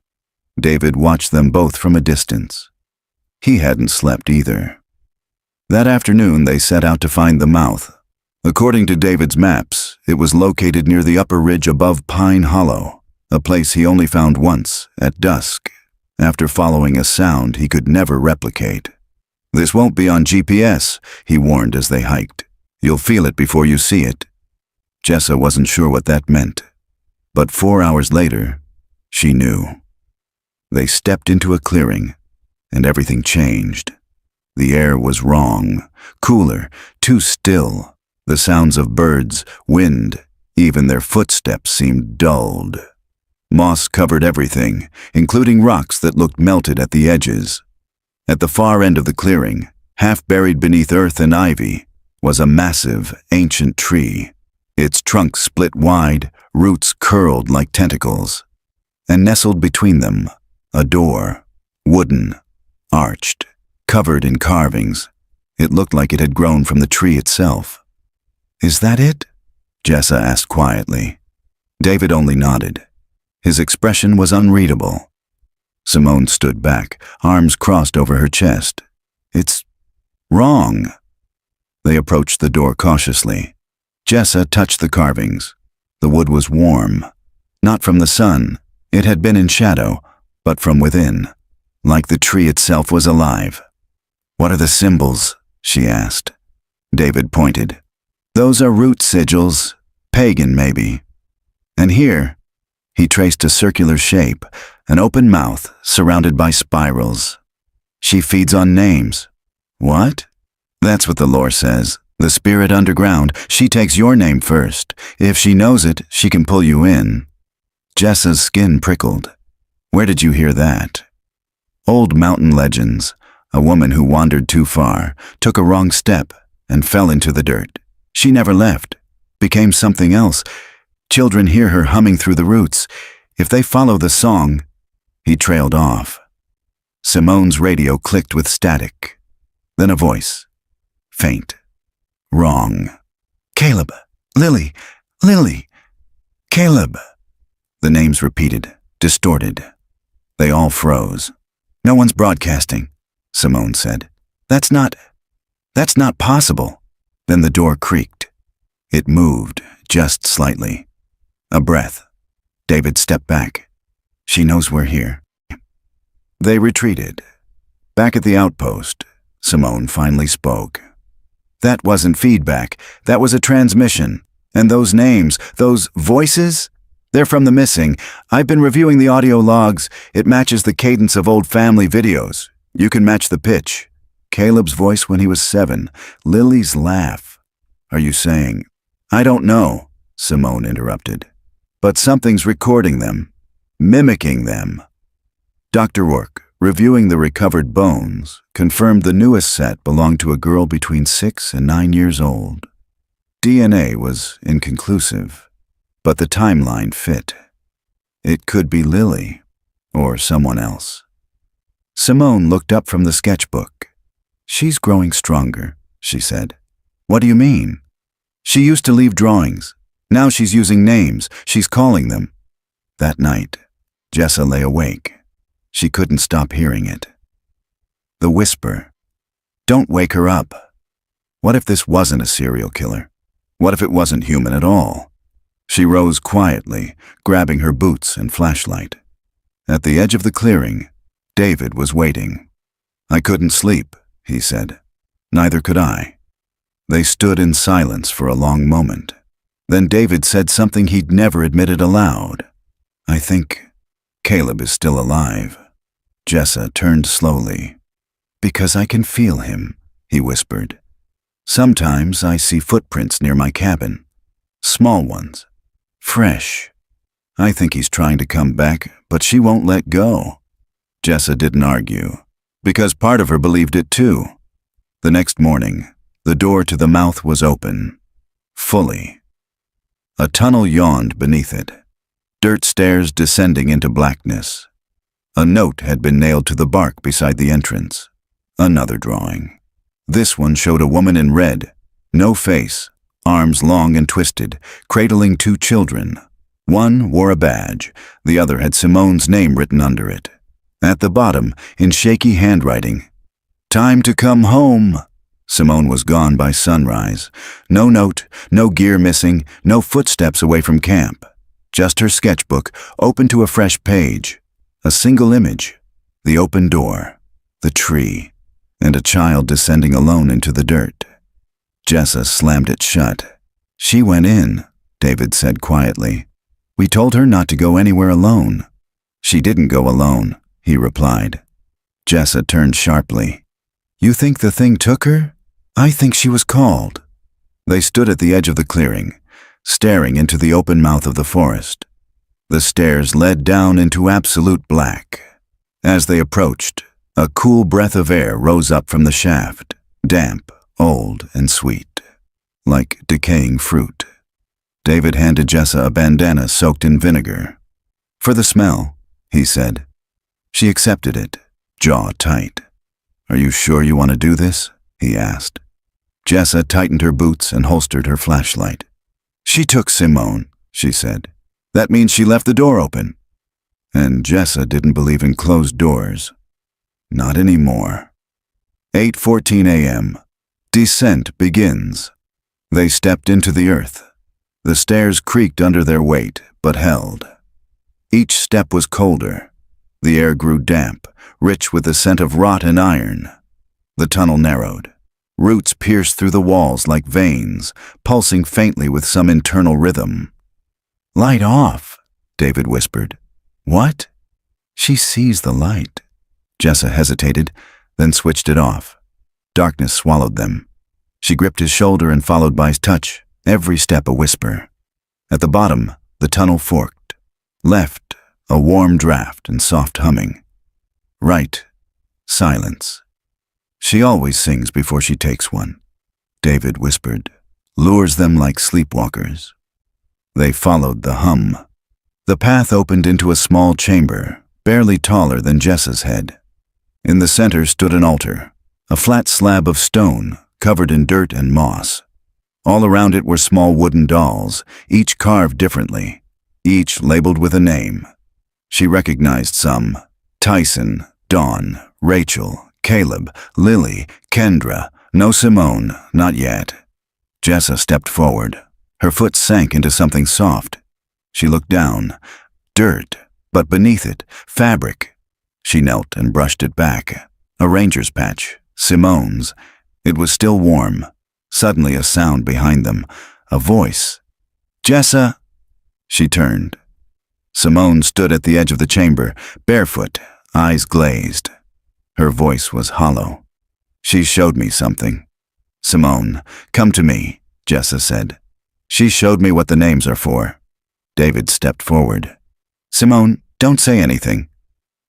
David watched them both from a distance. He hadn't slept either. That afternoon they set out to find the mouth. According to David's maps, it was located near the upper ridge above Pine Hollow, a place he only found once, at dusk, after following a sound he could never replicate. "This won't be on GPS," he warned as they hiked. "You'll feel it before you see it." Jessa wasn't sure what that meant, but 4 hours later, she knew. They stepped into a clearing, and everything changed. The air was wrong, cooler, too still. The sounds of birds, wind, even their footsteps seemed dulled. Moss covered everything, including rocks that looked melted at the edges. At the far end of the clearing, half buried beneath earth and ivy, was a massive, ancient tree. Its trunk split wide, roots curled like tentacles. And nestled between them, a door, wooden, arched, covered in carvings. It looked like it had grown from the tree itself. "Is that it?" Jessa asked quietly. David only nodded. His expression was unreadable. Simone stood back, arms crossed over her chest. "It's wrong." They approached the door cautiously. Jessa touched the carvings. The wood was warm. Not from the sun. It had been in shadow, but from within, like the tree itself was alive. "What are the symbols?" she asked. David pointed. "Those are root sigils, pagan maybe. And here," he traced a circular shape, an open mouth surrounded by spirals. "She feeds on names." "What?" "That's what the lore says. The spirit underground, she takes your name first. If she knows it, she can pull you in." Jessa's skin prickled. "Where did you hear that?" "Old mountain legends. A woman who wandered too far, took a wrong step, and fell into the dirt. She never left, became something else. Children hear her humming through the roots. If they follow the song..." He trailed off. Simone's radio clicked with static. Then a voice. Faint. Wrong. "Caleb. Lily. Lily. Caleb." The names repeated, distorted. They all froze. "No one's broadcasting," Simone said. That's not possible." Then the door creaked. It moved, just slightly. A breath. David stepped back. "She knows we're here." They retreated. Back at the outpost, Simone finally spoke. "That wasn't feedback. That was a transmission. And those names, those voices, they're from the missing. I've been reviewing the audio logs. It matches the cadence of old family videos. You can match the pitch. Caleb's voice when he was 7. Lily's laugh. Are you saying..." "I don't know," Simone interrupted. "But something's recording them, mimicking them." Dr. Rourke, reviewing the recovered bones, confirmed the newest set belonged to a girl between 6 and 9 years old. DNA was inconclusive, but the timeline fit. It could be Lily, or someone else. Simone looked up from the sketchbook. "She's growing stronger," she said. "What do you mean?" "She used to leave drawings. Now she's using names. She's calling them." That night, Jessa lay awake. She couldn't stop hearing it. The whisper. "Don't wake her up." What if this wasn't a serial killer? What if it wasn't human at all? She rose quietly, grabbing her boots and flashlight. At the edge of the clearing, David was waiting. "I couldn't sleep," he said. "Neither could I." They stood in silence for a long moment. Then David said something he'd never admitted aloud. I think Caleb is still alive. Jessa turned slowly. Because I can feel him, he whispered. Sometimes I see footprints near my cabin. Small ones. Fresh. I think he's trying to come back, but she won't let go. Jessa didn't argue, because part of her believed it too. The next morning, the door to the mouth was open. Fully. A tunnel yawned beneath it. Dirt stairs descending into blackness. A note had been nailed to the bark beside the entrance. Another drawing. This one showed a woman in red. No face, arms long and twisted, cradling two children. One wore a badge, the other had Simone's name written under it. At the bottom, in shaky handwriting, "Time to come home." Simone was gone by sunrise. No note, no gear missing, no footsteps away from camp. Just her sketchbook, open to a fresh page. A single image. The open door. The tree. And a child descending alone into the dirt. Jessa slammed it shut. "She went in," David said quietly. "We told her not to go anywhere alone." "She didn't go alone," he replied. Jessa turned sharply. "You think the thing took her? I think she was called." They stood at the edge of the clearing, staring into the open mouth of the forest. The stairs led down into absolute black. As they approached, a cool breath of air rose up from the shaft, damp, old, and sweet, like decaying fruit. David handed Jessa a bandana soaked in vinegar. "For the smell," he said. She accepted it, jaw tight. "Are you sure you want to do this?" he asked. Jessa tightened her boots and holstered her flashlight. "She took Simone," she said. "That means she left the door open." And Jessa didn't believe in closed doors. Not anymore. 8:14 a.m. Descent begins. They stepped into the earth. The stairs creaked under their weight, but held. Each step was colder. The air grew damp, rich with the scent of rot and iron. The tunnel narrowed. Roots pierced through the walls like veins, pulsing faintly with some internal rhythm. "Light off," David whispered. "What?" "She sees the light." Jessa hesitated, then switched it off. Darkness swallowed them. She gripped his shoulder and followed by his touch, every step a whisper. At the bottom, the tunnel forked. Left, a warm draft and soft humming. Right, silence. "She always sings before she takes one," David whispered. "Lures them like sleepwalkers." They followed the hum. The path opened into a small chamber, barely taller than Jessa's head. In the center stood an altar, a flat slab of stone covered in dirt and moss. All around it were small wooden dolls, each carved differently, each labeled with a name. She recognized some: Tyson, Dawn, Rachel, Caleb, Lily, Kendra. No Simone, not yet. Jessa stepped forward. Her foot sank into something soft. She looked down. Dirt, but beneath it, fabric. She knelt and brushed it back. A ranger's patch, Simone's. It was still warm. Suddenly a sound behind them, a voice. "Jessa!" She turned. Simone stood at the edge of the chamber, barefoot, eyes glazed. Her voice was hollow. "She showed me something." "Simone, come to me," Jessa said. "She showed me what the names are for." David stepped forward. "Simone, don't say anything.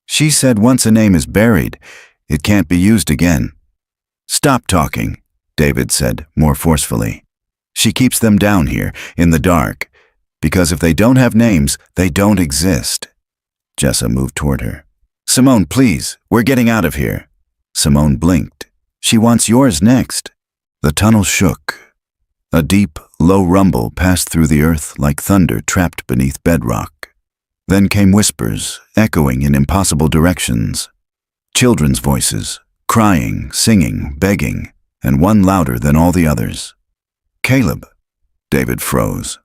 She said once a name is buried, it can't be used again." "Stop talking," David said more forcefully. "She keeps them down here, in the dark, because if they don't have names, they don't exist." Jessa moved toward her. "Simone, please, we're getting out of here." Simone blinked. "She wants yours next." The tunnel shook. A deep, low rumble passed through the earth like thunder trapped beneath bedrock. Then came whispers, echoing in impossible directions. Children's voices, crying, singing, begging, and one louder than all the others. "Caleb." David froze.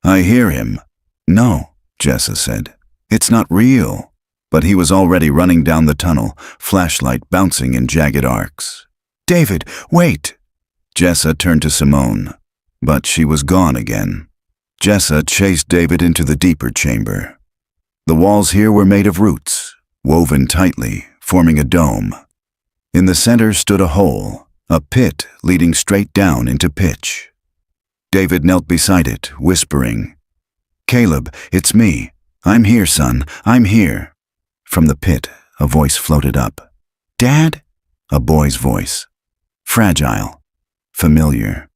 "I hear him." "No," Jessa said. "It's not real." But he was already running down the tunnel, flashlight bouncing in jagged arcs. "David, wait!" Jessa turned to Simone, but she was gone again. Jessa chased David into the deeper chamber. The walls here were made of roots, woven tightly, forming a dome. In the center stood a hole, a pit leading straight down into pitch. David knelt beside it, whispering, "Caleb, it's me. I'm here, son. I'm here." From the pit, a voice floated up. "Dad?" A boy's voice. Fragile. Familiar.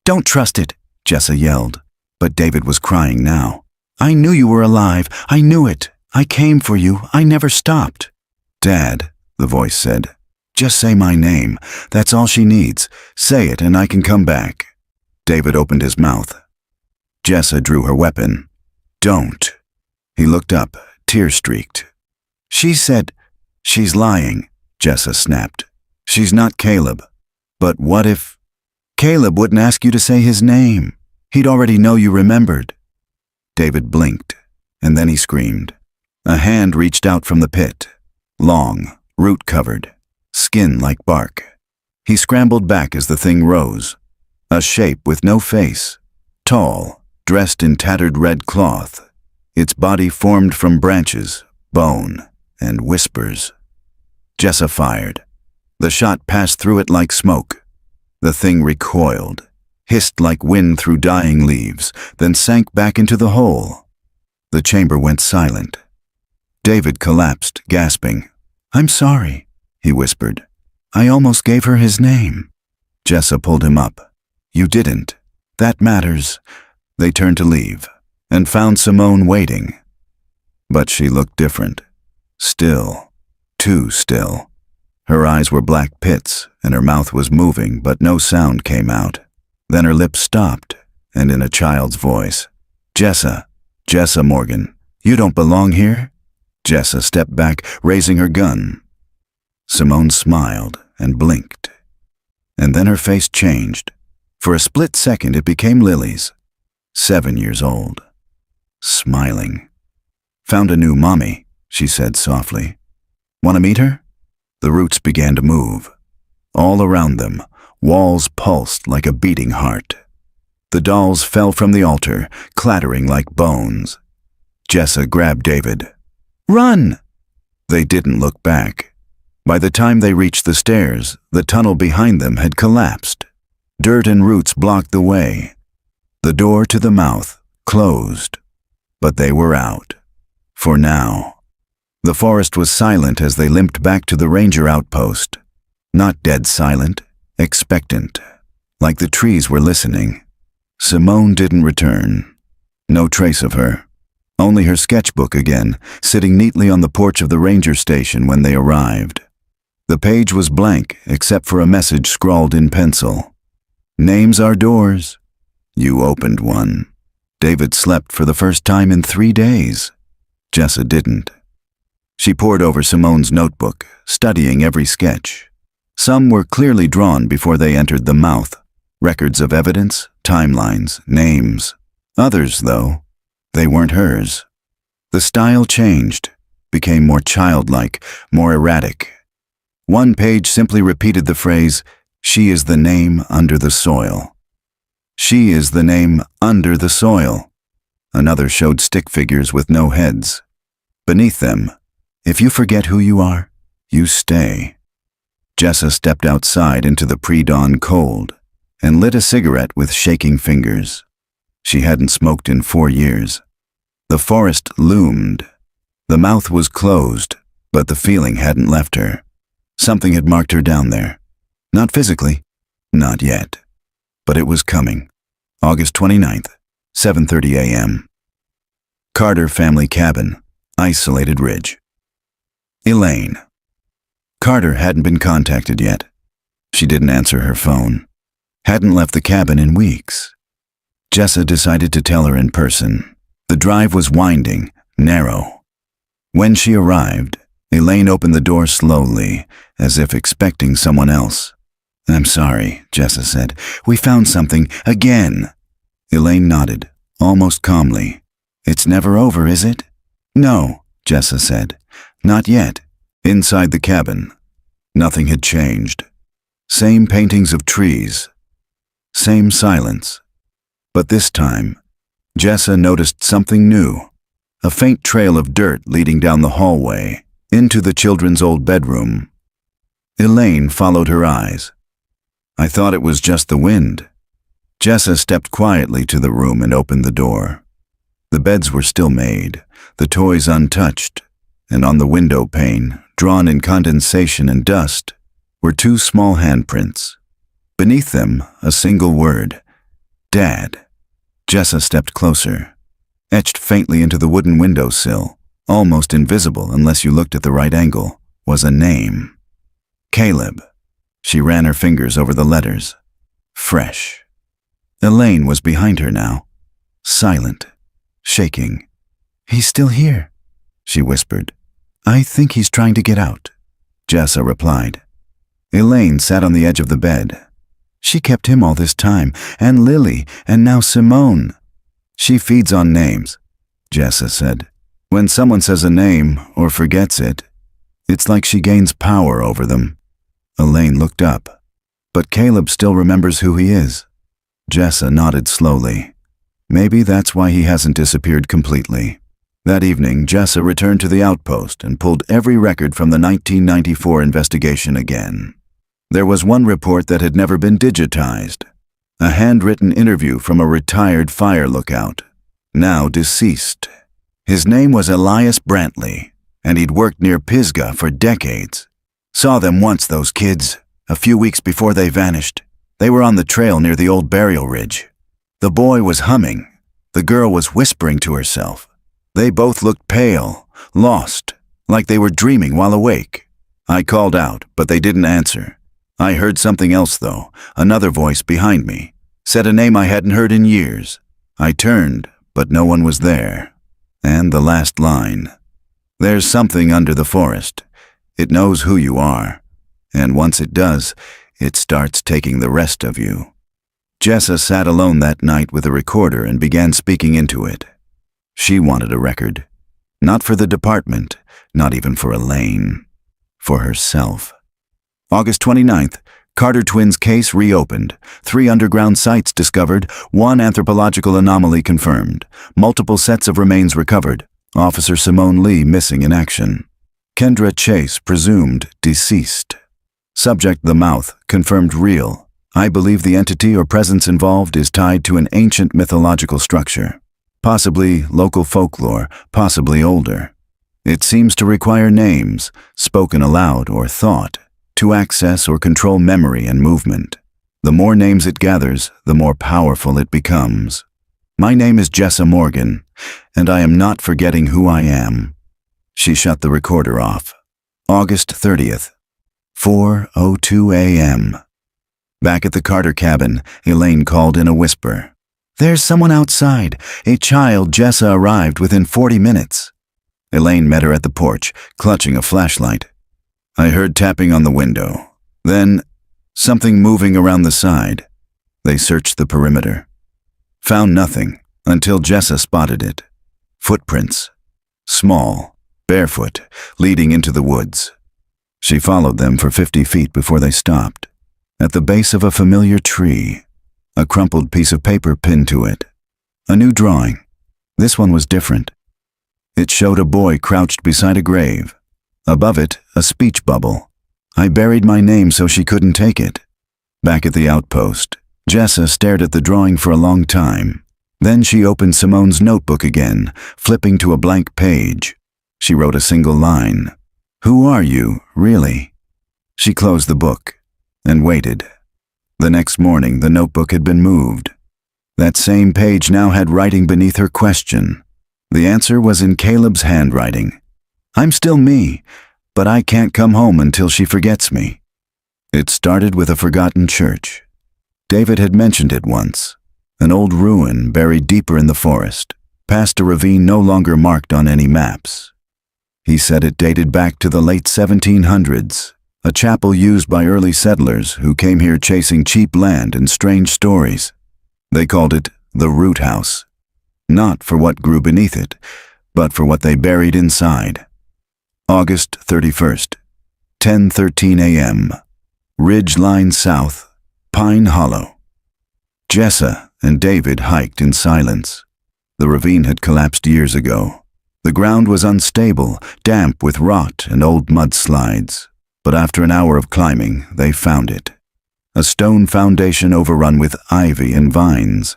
"Don't trust it," Jessa yelled. But David was crying now. "I knew you were alive. I knew it. I came for you. I never stopped." "Dad," the voice said, "just say my name. That's all she needs. Say it and I can come back." David opened his mouth. Jessa drew her weapon. "Don't." He looked up, tear-streaked. "She said—" "She's lying," Jessa snapped. "She's not Caleb. But what if—" "Caleb wouldn't ask you to say his name. He'd already know you remembered." David blinked, and then he screamed. A hand reached out from the pit. Long, root-covered, skin like bark. He scrambled back as the thing rose. A shape with no face. Tall, dressed in tattered red cloth. Its body formed from branches, bone, and whispers. Jessa fired. The shot passed through it like smoke. The thing recoiled, hissed like wind through dying leaves, then sank back into the hole. The chamber went silent. David collapsed, gasping. "I'm sorry," he whispered. "I almost gave her his name." Jessa pulled him up. "You didn't. That matters." They turned to leave, and found Simone waiting. But she looked different. Still. Too still. Her eyes were black pits, and her mouth was moving, but no sound came out. Then her lips stopped, and in a child's voice, "Jessa, Jessa Morgan, you don't belong here?" Jessa stepped back, raising her gun. Simone smiled and blinked. And then her face changed. For a split second it became Lily's. 7 years old. Smiling. "Found a new mommy," she said softly. "Want to meet her?" The roots began to move. All around them, walls pulsed like a beating heart. The dolls fell from the altar, clattering like bones. Jessa grabbed David. "Run!" They didn't look back. By the time they reached the stairs, the tunnel behind them had collapsed. Dirt and roots blocked the way. The door to the mouth closed. But they were out. For now. The forest was silent as they limped back to the ranger outpost. Not dead silent, expectant, like the trees were listening. Simone didn't return. No trace of her. Only her sketchbook again, sitting neatly on the porch of the ranger station when they arrived. The page was blank except for a message scrawled in pencil. "Names are doors." You opened one. David slept for the first time in 3 days. Jessa didn't. She pored over Simone's notebook, studying every sketch. Some were clearly drawn before they entered the mouth. Records of evidence, timelines, names. Others, though, they weren't hers. The style changed, became more childlike, more erratic. One page simply repeated the phrase, "She is the name under the soil." She is the name under the soil. Another showed stick figures with no heads. Beneath them, "If you forget who you are, you stay." Jessa stepped outside into the pre-dawn cold and lit a cigarette with shaking fingers. She hadn't smoked in 4 years. The forest loomed. The mouth was closed, but the feeling hadn't left her. Something had marked her down there. Not physically, not yet. But it was coming. August 29th, 7:30 a.m. Carter family cabin, isolated ridge. Elaine. Carter hadn't been contacted yet. She didn't answer her phone. Hadn't left the cabin in weeks. Jessa decided to tell her in person. The drive was winding, narrow. When she arrived, Elaine opened the door slowly, as if expecting someone else. "I'm sorry," Jessa said. "We found something, again." Elaine nodded, almost calmly. "It's never over, is it?" "No," Jessa said. "Not yet." Inside the cabin, nothing had changed. Same paintings of trees. Same silence. But this time, Jessa noticed something new. a faint trail of dirt leading down the hallway, into the children's old bedroom. Elaine followed her eyes. I thought it was just the wind. Jessa stepped quietly to the room and opened the door. The beds were still made, the toys untouched, and on the window pane, drawn in condensation and dust, were 2 small handprints. Beneath them, a single word, Dad. Jessa stepped closer. Etched faintly into the wooden windowsill, almost invisible unless you looked at the right angle, was a name. Caleb. She ran her fingers over the letters. Fresh. Elaine was behind her now, silent, shaking. He's still here, she whispered. I think he's trying to get out, Jessa replied. Elaine sat on the edge of the bed. She kept him all this time, and Lily, and now Simone. She feeds on names, Jessa said. When someone says a name or forgets it, it's like she gains power over them. Elaine looked up. But Caleb still remembers who he is. Jessa nodded slowly. Maybe that's why he hasn't disappeared completely. That evening, Jessa returned to the outpost and pulled every record from the 1994 investigation again. There was one report that had never been digitized. A handwritten interview from a retired fire lookout, now deceased. His name was Elias Brantley, and he'd worked near Pisgah for decades. Saw them once, those kids, a few weeks before they vanished. They were on the trail near the old burial ridge. The boy was humming. The girl was whispering to herself. They both looked pale, lost, like they were dreaming while awake. I called out, but they didn't answer. I heard something else, though. Another voice behind me said a name I hadn't heard in years. I turned, but no one was there. And the last line. There's something under the forest. It knows who you are. And once it does, it starts taking the rest of you. Jessa sat alone that night with a recorder and began speaking into it. She wanted a record. Not for the department, not even for Elaine. For herself. August 29th, Carter twins case reopened. 3 underground sites discovered, 1 anthropological anomaly confirmed. Multiple sets of remains recovered. Officer Simone Lee missing in action. Kendra Chase presumed deceased. Subject the mouth, confirmed real. I believe the entity or presence involved is tied to an ancient mythological structure. Possibly local folklore, possibly older. It seems to require names, spoken aloud or thought, to access or control memory and movement. The more names it gathers, the more powerful it becomes. My name is Jessa Morgan, and I am not forgetting who I am. She shut the recorder off. August 30th, 4:02 a.m. Back at the Carter cabin, Elaine called in a whisper. There's someone outside. A child. Jessa arrived within 40 minutes. Elaine met her at the porch, clutching a flashlight. I heard tapping on the window. Then, something moving around the side. They searched the perimeter. Found nothing, until Jessa spotted it. Footprints. Small, barefoot, leading into the woods. She followed them for 50 feet before they stopped. At the base of a familiar tree, a crumpled piece of paper pinned to it. A new drawing. This one was different. It showed a boy crouched beside a grave. Above it, a speech bubble. I buried my name so she couldn't take it. Back at the outpost, Jessa stared at the drawing for a long time. Then she opened Simone's notebook again, flipping to a blank page. She wrote a single line. Who are you, really? She closed the book and waited. The next morning, the notebook had been moved. That same page now had writing beneath her question. The answer was in Caleb's handwriting. I'm still me, but I can't come home until she forgets me. It started with a forgotten church. David had mentioned it once. An old ruin buried deeper in the forest, past a ravine no longer marked on any maps. He said it dated back to the late 1700s, a chapel used by early settlers who came here chasing cheap land and strange stories. They called it the Root House, not for what grew beneath it, but for what they buried inside. August 31st, 10:13 a.m. Ridge Line South, Pine Hollow. Jessa and David hiked in silence. The ravine had collapsed years ago. The ground was unstable, damp with rot and old mudslides, but after an hour of climbing, they found it. A stone foundation overrun with ivy and vines.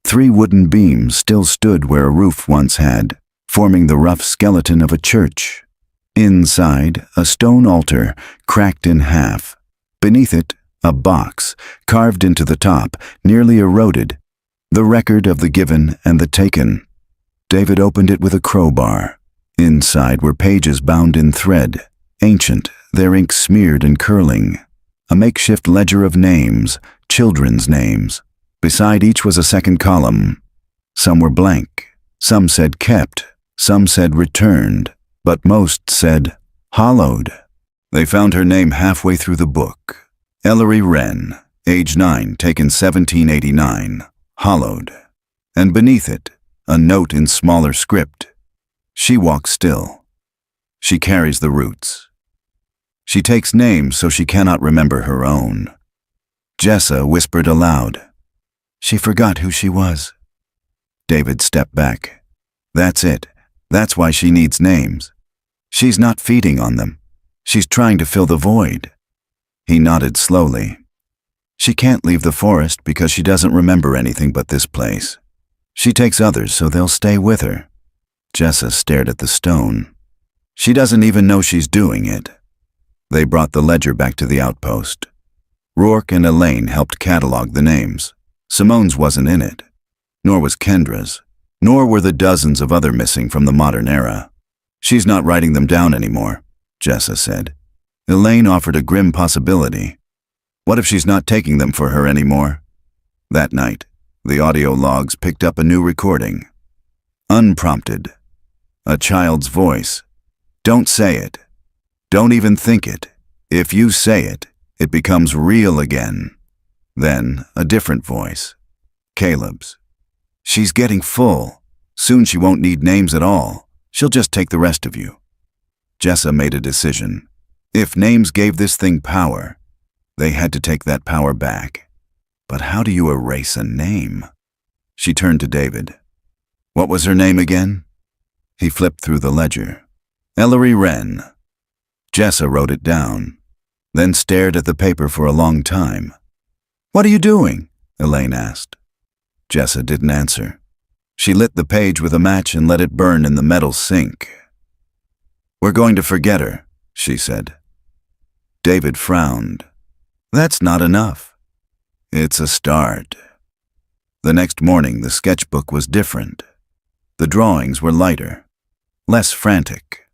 3 wooden beams still stood where a roof once had, forming the rough skeleton of a church. Inside, a stone altar, cracked in half. Beneath it, a box, carved into the top, nearly eroded. The record of the given and the taken. David opened it with a crowbar. Inside were pages bound in thread, ancient, their ink smeared and curling. A makeshift ledger of names, children's names. Beside each was a second column. Some were blank. Some said kept. Some said returned. But most said hollowed. They found her name halfway through the book. Eerie Wren, age 9, taken 1789. Hollowed. And beneath it, a note in smaller script. She walks still. She carries the roots. She takes names so she cannot remember her own. Jessa whispered aloud. She forgot who she was. David stepped back. That's it. That's why she needs names. She's not feeding on them. She's trying to fill the void. He nodded slowly. She can't leave the forest because she doesn't remember anything but this place. She takes others so they'll stay with her. Jessa stared at the stone. She doesn't even know she's doing it. They brought the ledger back to the outpost. Rourke and Elaine helped catalog the names. Simone's wasn't in it, nor was Kendra's, nor were the dozens of other missing from the modern era. She's not writing them down anymore, Jessa said. Elaine offered a grim possibility. What if she's not taking them for her anymore? That night, the audio logs picked up a new recording. Unprompted. A child's voice. Don't say it. Don't even think it. If you say it, it becomes real again. Then, a different voice. Caleb's. She's getting full. Soon she won't need names at all. She'll just take the rest of you. Jessa made a decision. If names gave this thing power, they had to take that power back. But how do you erase a name? She turned to David. What was her name again? He flipped through the ledger. Eerie Wren. Jessa wrote it down, then stared at the paper for a long time. What are you doing? Elaine asked. Jessa didn't answer. She lit the page with a match and let it burn in the metal sink. We're going to forget her, she said. David frowned. That's not enough. It's a start. The next morning, the sketchbook was different. The drawings were lighter, less frantic.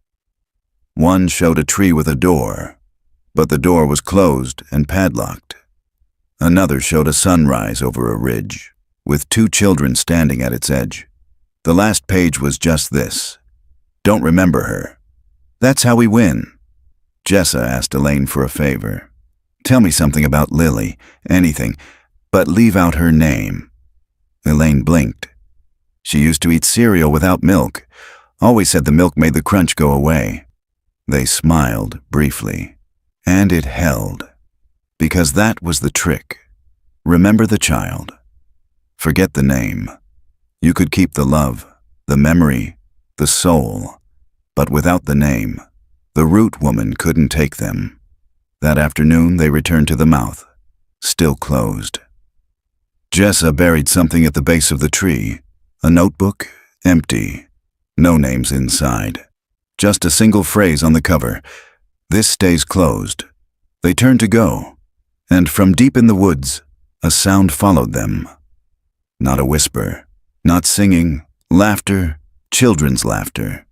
One showed a tree with a door, but the door was closed and padlocked. Another showed a sunrise over a ridge, with 2 children standing at its edge. The last page was just this. Don't remember her. That's how we win. Jessa asked Elaine for a favor. Tell me something about Lily, anything, but leave out her name. Elaine blinked. She used to eat cereal without milk. Always said the milk made the crunch go away. They smiled briefly, and it held. Because that was the trick. Remember the child. Forget the name. You could keep the love, the memory, the soul, but without the name, the root woman couldn't take them. That afternoon they returned to the mouth, still closed. Jessa buried something at the base of the tree. A notebook, empty, no names inside. Just a single phrase on the cover. This stays closed. They turned to go, and from deep in the woods, a sound followed them. Not a whisper, not singing, laughter, children's laughter.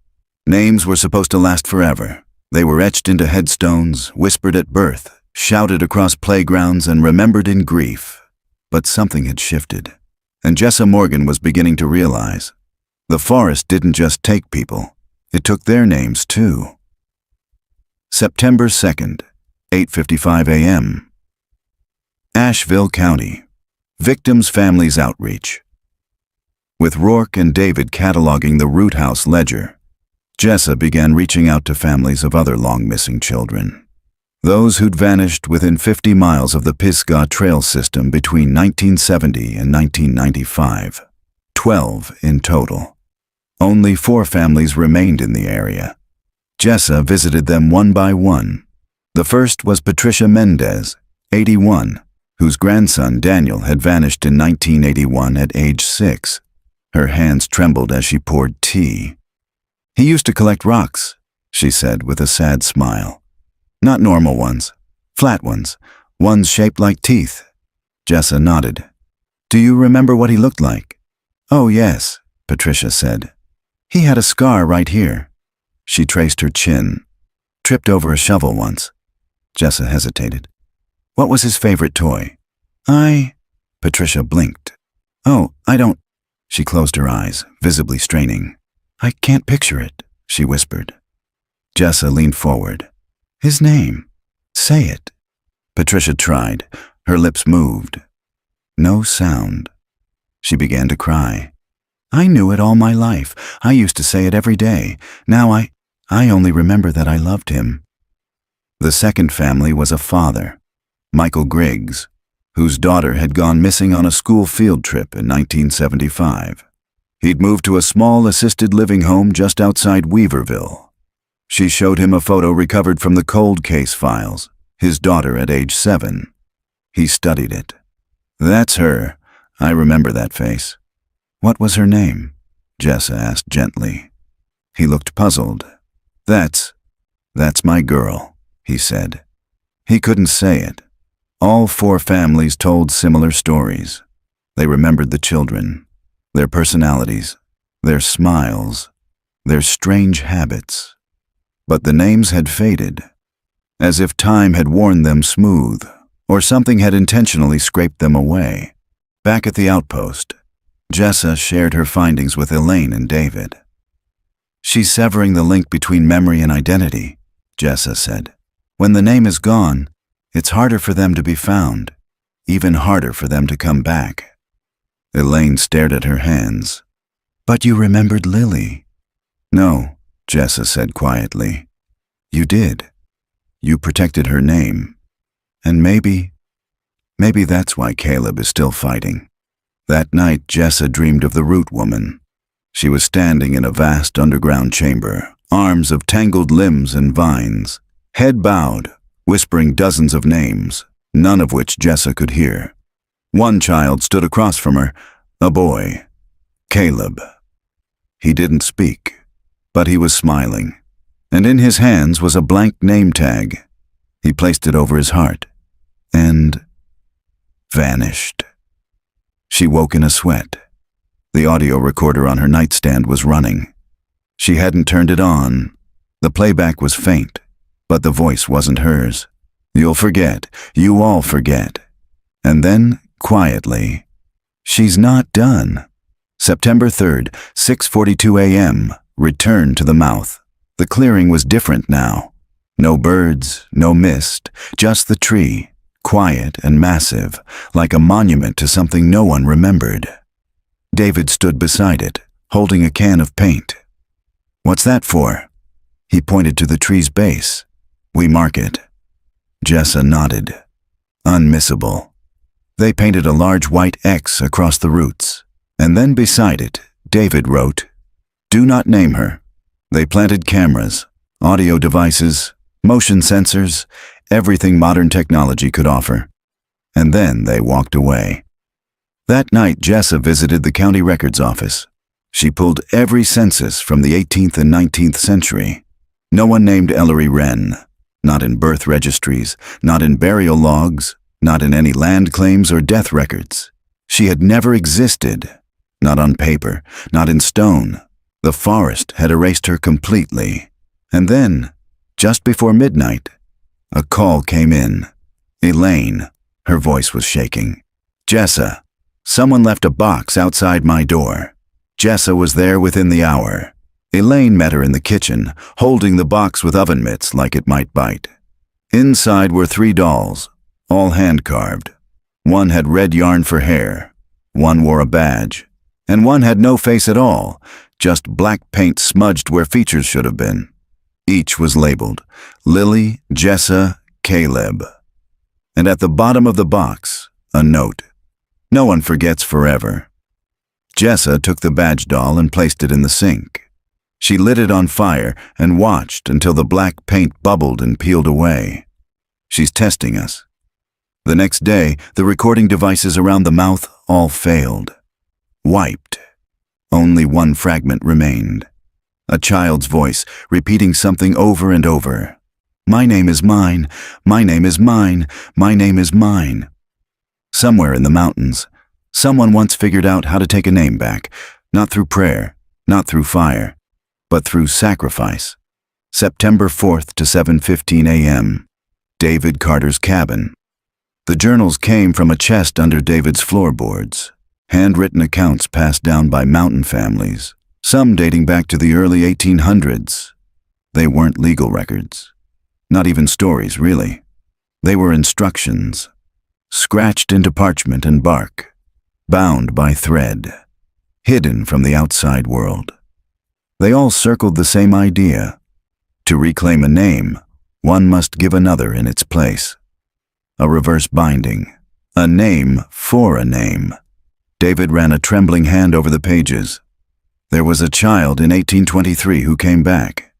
Names were supposed to last forever. They were etched into headstones, whispered at birth, shouted across playgrounds, and remembered in grief. But something had shifted, and Jessa Morgan was beginning to realize. The forest didn't just take people. It took their names, too. September 2nd, 8:55 a.m. Asheville County. Victims' Families Outreach. With Rourke and David cataloging the Root House ledger, Jessa began reaching out to families of other long-missing children. Those who'd vanished within 50 miles of the Pisgah Trail system between 1970 and 1995. 12 in total. Only 4 families remained in the area. Jessa visited them one by one. The first was Patricia Mendez, 81, whose grandson Daniel had vanished in 1981 at age 6. Her hands trembled as she poured tea. "He used to collect rocks," she said with a sad smile. "Not normal ones, flat ones shaped like teeth." Jessa nodded. "Do you remember what he looked like?" "Oh yes," Patricia said. "He had a scar right here." She traced her chin. "Tripped over a shovel once." Jessa hesitated. "What was his favorite toy?" Patricia blinked. "Oh, I don't—" She closed her eyes, visibly straining. "I can't picture it," she whispered. Jessa leaned forward. "His name. Say it." Patricia tried. Her lips moved. No sound. She began to cry. "I knew it all my life. I used to say it every day. Now I only remember that I loved him." The second family was a father, Michael Griggs, whose daughter had gone missing on a school field trip in 1975. He'd moved to a small assisted living home just outside Weaverville. She showed him a photo recovered from the cold case files, his daughter at age 7. He studied it. "That's her. I remember that face." "What was her name?" Jessa asked gently. He looked puzzled. That's my girl," he said. He couldn't say it. All 4 families told similar stories. They remembered the children, their personalities, their smiles, their strange habits. But the names had faded, as if time had worn them smooth, or something had intentionally scraped them away. Back at the outpost, Jessa shared her findings with Elaine and David. "She's severing the link between memory and identity," Jessa said. "When the name is gone, it's harder for them to be found, even harder for them to come back." Elaine stared at her hands. "But you remembered Lily." "No," Jessa said quietly. "You did. You protected her name. And maybe that's why Caleb is still fighting." That night, Jessa dreamed of the Root Woman. She was standing in a vast underground chamber, arms of tangled limbs and vines, head bowed, whispering dozens of names, none of which Jessa could hear. One child stood across from her, a boy, Caleb. He didn't speak, but he was smiling, and in his hands was a blank name tag. He placed it over his heart, and vanished. She woke in a sweat. The audio recorder on her nightstand was running. She hadn't turned it on. The playback was faint, but the voice wasn't hers. "You'll forget. You all forget." And then, quietly, "She's not done." September 3rd, 6:42 a.m., return to the mouth. The clearing was different now. No birds, no mist, just the tree, quiet and massive, like a monument to something no one remembered. David stood beside it, holding a can of paint. "What's that for?" He pointed to the tree's base. "We mark it." Jessa nodded. Unmissable. They painted a large white X across the roots, and then beside it, David wrote, "Do not name her." They planted cameras, audio devices, motion sensors, everything modern technology could offer. And then they walked away. That night, Jessa visited the county records office. She pulled every census from the 18th and 19th century. No one named Ellery Wren, not in birth registries, not in burial logs, not in any land claims or death records. She had never existed, not on paper, not in stone. The forest had erased her completely. And then, just before midnight, a call came in. Elaine, her voice was shaking. "Jessa, someone left a box outside my door." Jessa was there within the hour. Elaine met her in the kitchen, holding the box with oven mitts like it might bite. Inside were 3 dolls, all hand-carved. One had red yarn for hair, one wore a badge, and one had no face at all, just black paint smudged where features should have been. Each was labeled Lily, Jessa, Caleb. And at the bottom of the box, a note. "No one forgets forever." Jessa took the badge doll and placed it in the sink. She lit it on fire and watched until the black paint bubbled and peeled away. She's testing us. The next day, the recording devices around the mouth all failed. Wiped. Only one fragment remained. A child's voice repeating something over and over. My name is mine. My name is mine. My name is mine. Somewhere in the mountains, someone once figured out how to take a name back, not through prayer, not through fire, but through sacrifice. September 4th to 7:15 a.m. David Carter's cabin. The journals came from a chest under David's floorboards. Handwritten accounts passed down by mountain families, some dating back to the early 1800s. They weren't legal records. Not even stories, really. They were instructions, scratched into parchment and bark, bound by thread, hidden from the outside world. They all circled the same idea. To reclaim a name, one must give another in its place. A reverse binding, a name for a name. David ran a trembling hand over the pages. There was a child in 1823 who came back.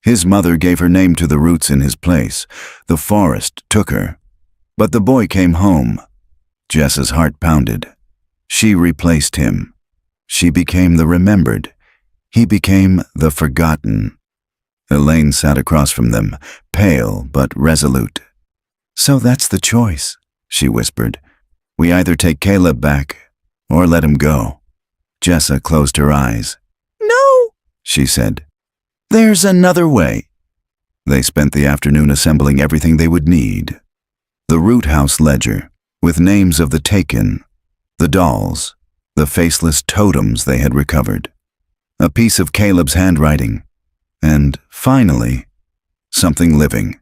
His mother gave her name to the roots in his place. The forest took her. But the boy came home. Jessa's heart pounded. She replaced him. She became the remembered. He became the forgotten. Elaine sat across from them, pale but resolute. So that's the choice, she whispered. We either take Caleb back or let him go. Jessa closed her eyes. No, she said. There's another way. They spent the afternoon assembling everything they would need. The root house ledger, with names of the taken, the dolls, the faceless totems they had recovered, a piece of Caleb's handwriting, and, finally, something living,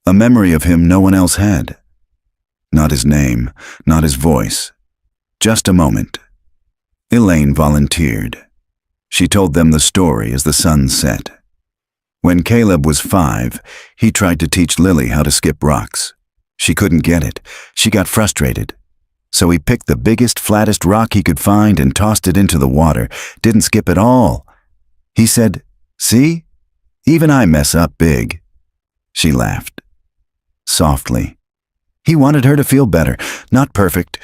a memory of him no one else had. Not his name, not his voice, just a moment. Elaine volunteered. She told them the story as the sun set. When Caleb was 5, he tried to teach Lily how to skip rocks. She couldn't get it. She got frustrated. So he picked the biggest, flattest rock he could find and tossed it into the water. Didn't skip at all. He said, "See? Even I mess up big." She laughed. Softly. He wanted her to feel better, not perfect.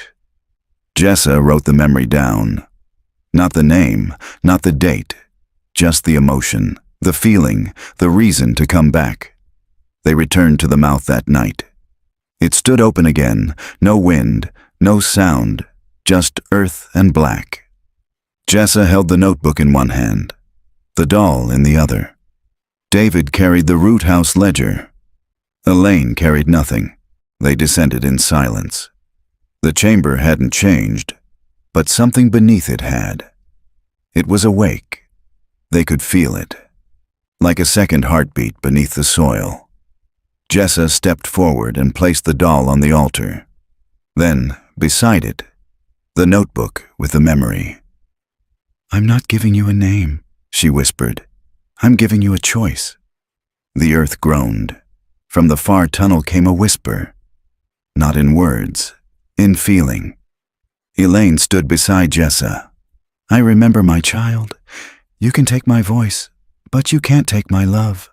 Jessa wrote the memory down. Not the name, not the date, just the emotion, the feeling, the reason to come back. They returned to the mouth that night. It stood open again, no wind, no sound, just earth and black. Jessa held the notebook in one hand, the doll in the other. David carried the root house ledger. Elaine carried nothing. They descended in silence. The chamber hadn't changed, but something beneath it had. It was awake. They could feel it, like a second heartbeat beneath the soil. Jessa stepped forward and placed the doll on the altar. Then, beside it, the notebook with the memory. "I'm not giving you a name," she whispered. "I'm giving you a choice." The earth groaned. From the far tunnel came a whisper. Not in words, in feeling. Elaine stood beside Jessa. "I remember, my child. You can take my voice, but you can't take my love."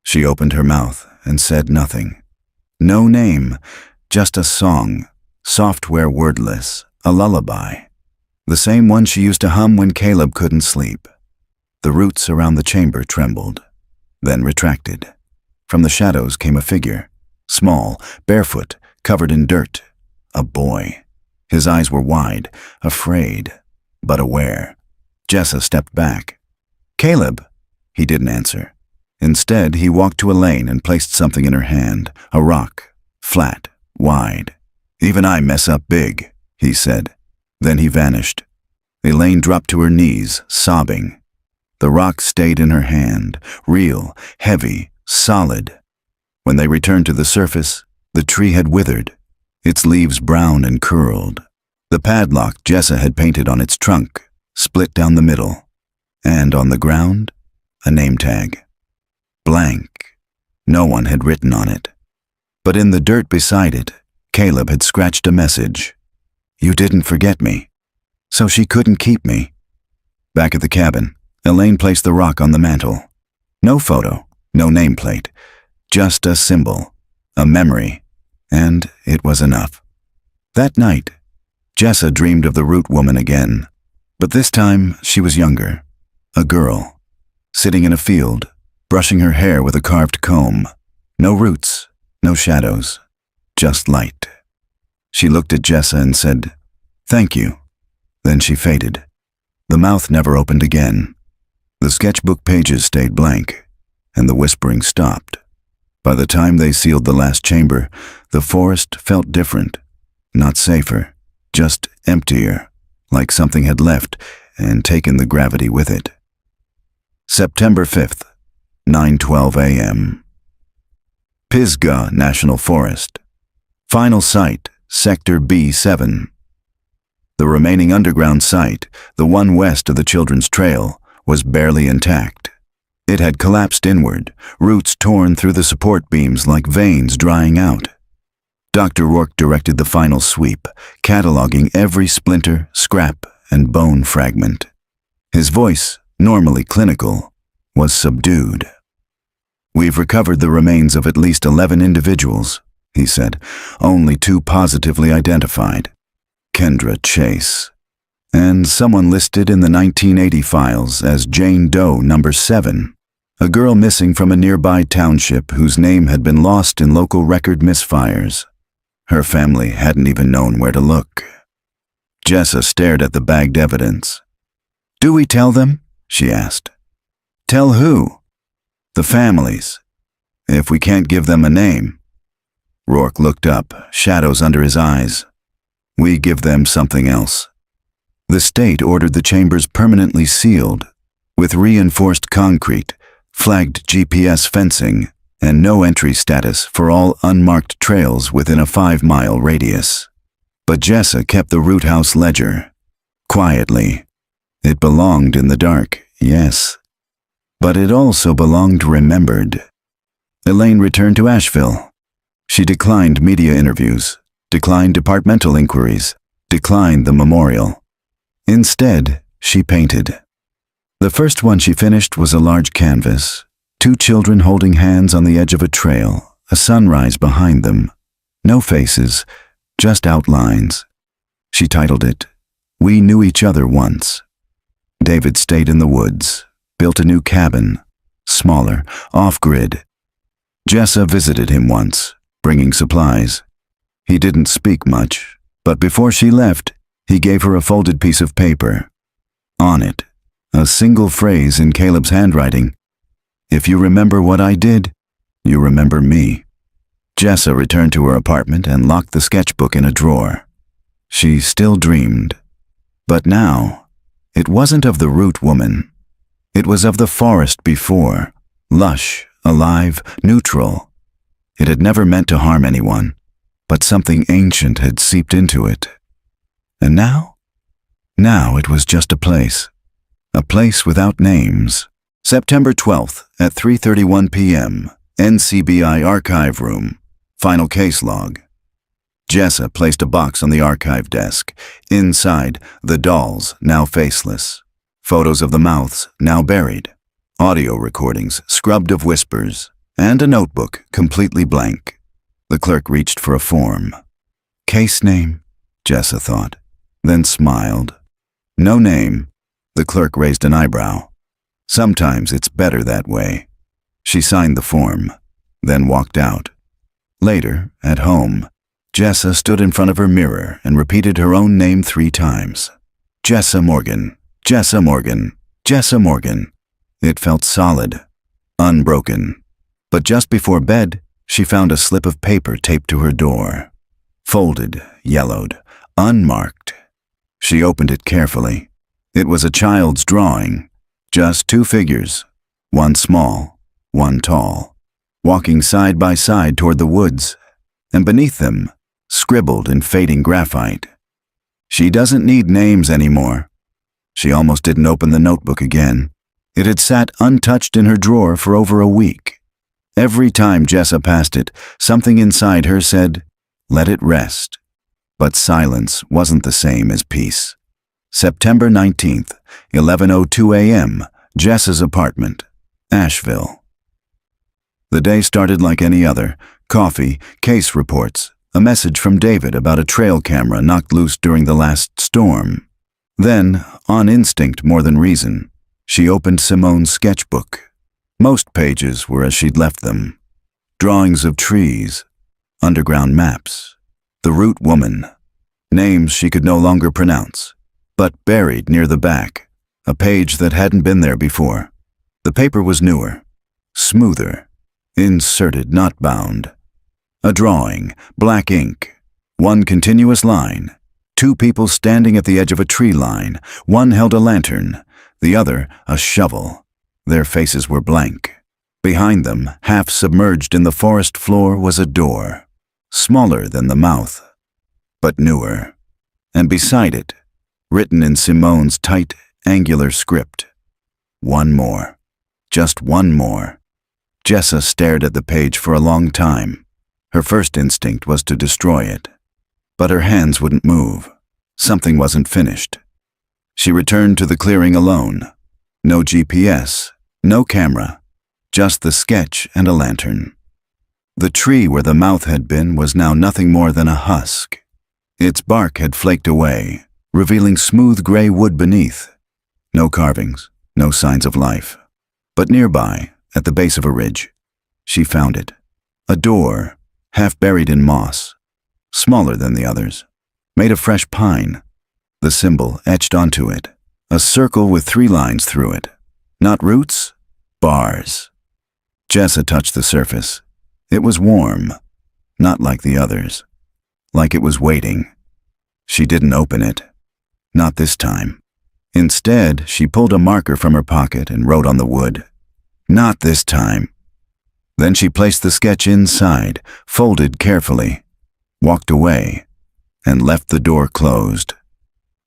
She opened her mouth and said nothing. No name, just a song, software wordless, a lullaby. The same one she used to hum when Caleb couldn't sleep. The roots around the chamber trembled, then retracted. From the shadows came a figure, small, barefoot, covered in dirt. A boy. His eyes were wide, afraid, but aware. Jessa stepped back. "Caleb." He didn't answer. Instead, he walked to Elaine and placed something in her hand, a rock, flat, wide. "Even I mess up big," he said. Then he vanished. Elaine dropped to her knees, sobbing. The rock stayed in her hand, real, heavy, solid. When they returned to the surface, the tree had withered, its leaves brown and curled. The padlock Jessa had painted on its trunk split down the middle, and on the ground, a name tag. Blank. No one had written on it. But in the dirt beside it, Caleb had scratched a message. "You didn't forget me." so she couldn't keep me. Back at the cabin, Elaine placed the rock on the mantel. No photo, no nameplate, just a symbol, a memory, and it was enough. That night, Jessa dreamed of the root woman again, but this time she was younger, a girl, sitting in a field, brushing her hair with a carved comb. No roots, no shadows, just light. She looked at Jessa and said, "Thank you." Then she faded. The mouth never opened again. The sketchbook pages stayed blank, and the whispering stopped. By the time they sealed the last chamber, the forest felt different, not safer, just emptier, like something had left and taken the gravity with it. September 5th, 9:12 a.m. Pisgah National Forest. Final site, Sector B7. The remaining underground site, the one west of the Children's Trail, was barely intact. It had collapsed inward, roots torn through the support beams like veins drying out. Dr. Rourke directed the final sweep, cataloging every splinter, scrap, and bone fragment. His voice, normally clinical, was subdued. "We've recovered the remains of at least 11 individuals," he said, "only 2 positively identified. Kendra Chase. And someone listed in the 1980 files as Jane Doe number 7, a girl missing from a nearby township whose name had been lost in local record misfires. Her family hadn't even known where to look." Jessa stared at the bagged evidence. "Do we tell them?" she asked. "Tell who?" "The families. If we can't give them a name." Rourke looked up, shadows under his eyes. "We give them something else." The state ordered the chambers permanently sealed, with reinforced concrete, flagged GPS fencing, and no entry status for all unmarked trails within a 5-mile radius. But Jessa kept the root house ledger. Quietly. It belonged in the dark, yes. But it also belonged remembered. Elaine returned to Asheville. She declined media interviews, declined departmental inquiries, declined the memorial. Instead, she painted. The first one she finished was a large canvas, 2 children holding hands on the edge of a trail, a sunrise behind them. No faces, just outlines. She titled it, "We Knew Each Other Once." David stayed in the woods, built a new cabin, smaller, off-grid. Jessa visited him once, bringing supplies. He didn't speak much, but before she left, he gave her a folded piece of paper. On it, a single phrase in Caleb's handwriting, "If you remember what I did, you remember me." Jessa returned to her apartment and locked the sketchbook in a drawer. She still dreamed. But now, it wasn't of the root woman. It was of the forest before, lush, alive, neutral. It had never meant to harm anyone, but something ancient had seeped into it. And now? Now it was just a place without names. September 12th at 3:31 p.m., NCBI archive room, final case log. Jessa placed a box on the archive desk. Inside, the dolls, now faceless. Photos of the mouths, now buried. Audio recordings, scrubbed of whispers. And a notebook, completely blank. The clerk reached for a form. Case name, Jessa thought, then smiled. No name. The clerk raised an eyebrow. Sometimes it's better that way. She signed the form, then walked out. Later, at home, Jessa stood in front of her mirror and repeated her own name 3 times. Jessa Morgan, Jessa Morgan, Jessa Morgan. It felt solid, unbroken. But just before bed, she found a slip of paper taped to her door. Folded, yellowed, unmarked. She opened it carefully. It was a child's drawing. Just 2 figures, one small, one tall, walking side by side toward the woods, and beneath them, scribbled in fading graphite. She doesn't need names anymore. She almost didn't open the notebook again. It had sat untouched in her drawer for over a week. Every time Jessa passed it, something inside her said, "Let it rest." But silence wasn't the same as peace. September 19th, 11:02 a.m., Jess's apartment, Asheville. The day started like any other. Coffee, case reports, a message from David about a trail camera knocked loose during the last storm. Then, on instinct more than reason, she opened Simone's sketchbook. Most pages were as she'd left them. Drawings of trees, underground maps, the root woman, names she could no longer pronounce, but buried near the back, a page that hadn't been there before. The paper was newer, smoother, inserted, not bound. A drawing, black ink, one continuous line, two people standing at the edge of a tree line. One held a lantern, the other a shovel. Their faces were blank. Behind them, half submerged in the forest floor, was a door, smaller than the mouth, but newer. And beside it, written in Simone's tight, angular script, one more. Just one more. Jessa stared at the page for a long time. Her first instinct was to destroy it, but her hands wouldn't move. Something wasn't finished. She returned to the clearing alone. No GPS, no camera, just the sketch and a lantern. The tree where the mouth had been was now nothing more than a husk. Its bark had flaked away, revealing smooth gray wood beneath. No carvings, no signs of life. But nearby, at the base of a ridge, she found it. A door, half buried in moss, smaller than the others, made of fresh pine. The symbol etched onto it, a circle with 3 lines through it. Not roots, bars. Jessa touched the surface. It was warm, not like the others, like it was waiting. She didn't open it. Not this time. Instead, she pulled a marker from her pocket and wrote on the wood. Not this time. Then she placed the sketch inside, folded carefully, walked away, and left the door closed.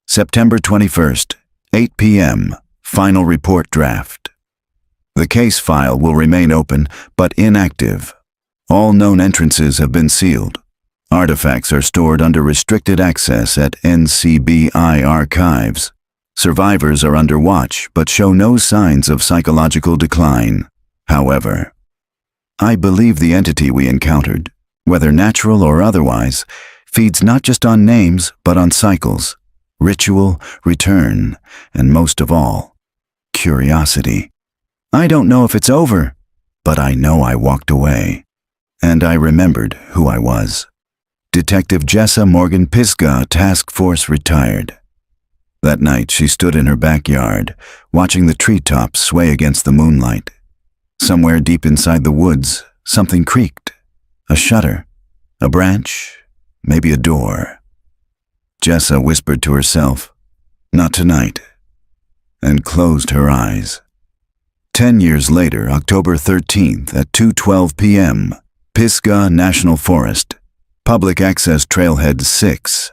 September 21st, 8 p.m., final report draft. The case file will remain open, but inactive. All known entrances have been sealed. Artifacts are stored under restricted access at NCBI archives. Survivors are under watch, but show no signs of psychological decline. However, I believe the entity we encountered, whether natural or otherwise, feeds not just on names, but on cycles, ritual, return, and most of all, curiosity. I don't know if it's over, but I know I walked away. And I remembered who I was. Detective Jessa Morgan Pisgah, Task Force retired. That night she stood in her backyard, watching the treetops sway against the moonlight. Somewhere deep inside the woods, something creaked. A shutter, a branch, maybe a door. Jessa whispered to herself, "Not tonight," and closed her eyes. 10 years later, October 13th at 2:12 p.m., Pisgah National Forest, Public Access Trailhead 6.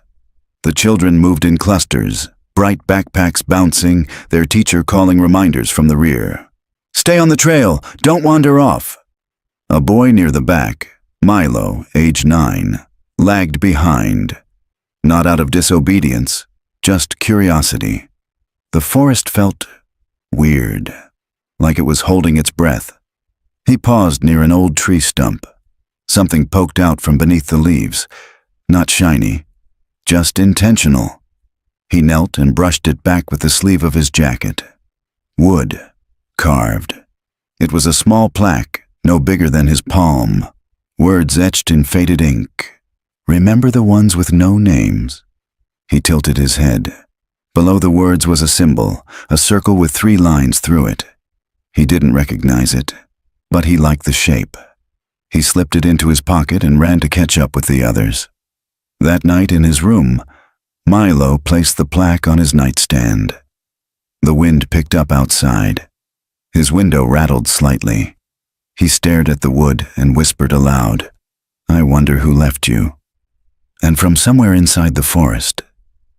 The children moved in clusters, bright backpacks bouncing, their teacher calling reminders from the rear. "Stay on the trail, don't wander off." A boy near the back, Milo, age 9, lagged behind. Not out of disobedience, just curiosity. The forest felt weird, like it was holding its breath. He paused near an old tree stump. Something poked out from beneath the leaves, not shiny, just intentional. He knelt and brushed it back with the sleeve of his jacket. Wood, carved. It was a small plaque, no bigger than his palm. Words etched in faded ink. "Remember the ones with no names." He tilted his head. Below the words was a symbol, a circle with 3 lines through it. He didn't recognize it, but he liked the shape. He slipped it into his pocket and ran to catch up with the others. That night in his room, Milo placed the plaque on his nightstand. The wind picked up outside. His window rattled slightly. He stared at the wood and whispered aloud, "I wonder who left you." And from somewhere inside the forest,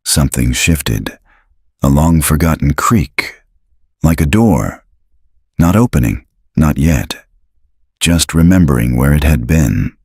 something shifted, a long-forgotten creak, like a door. Not opening, not yet, just remembering where it had been.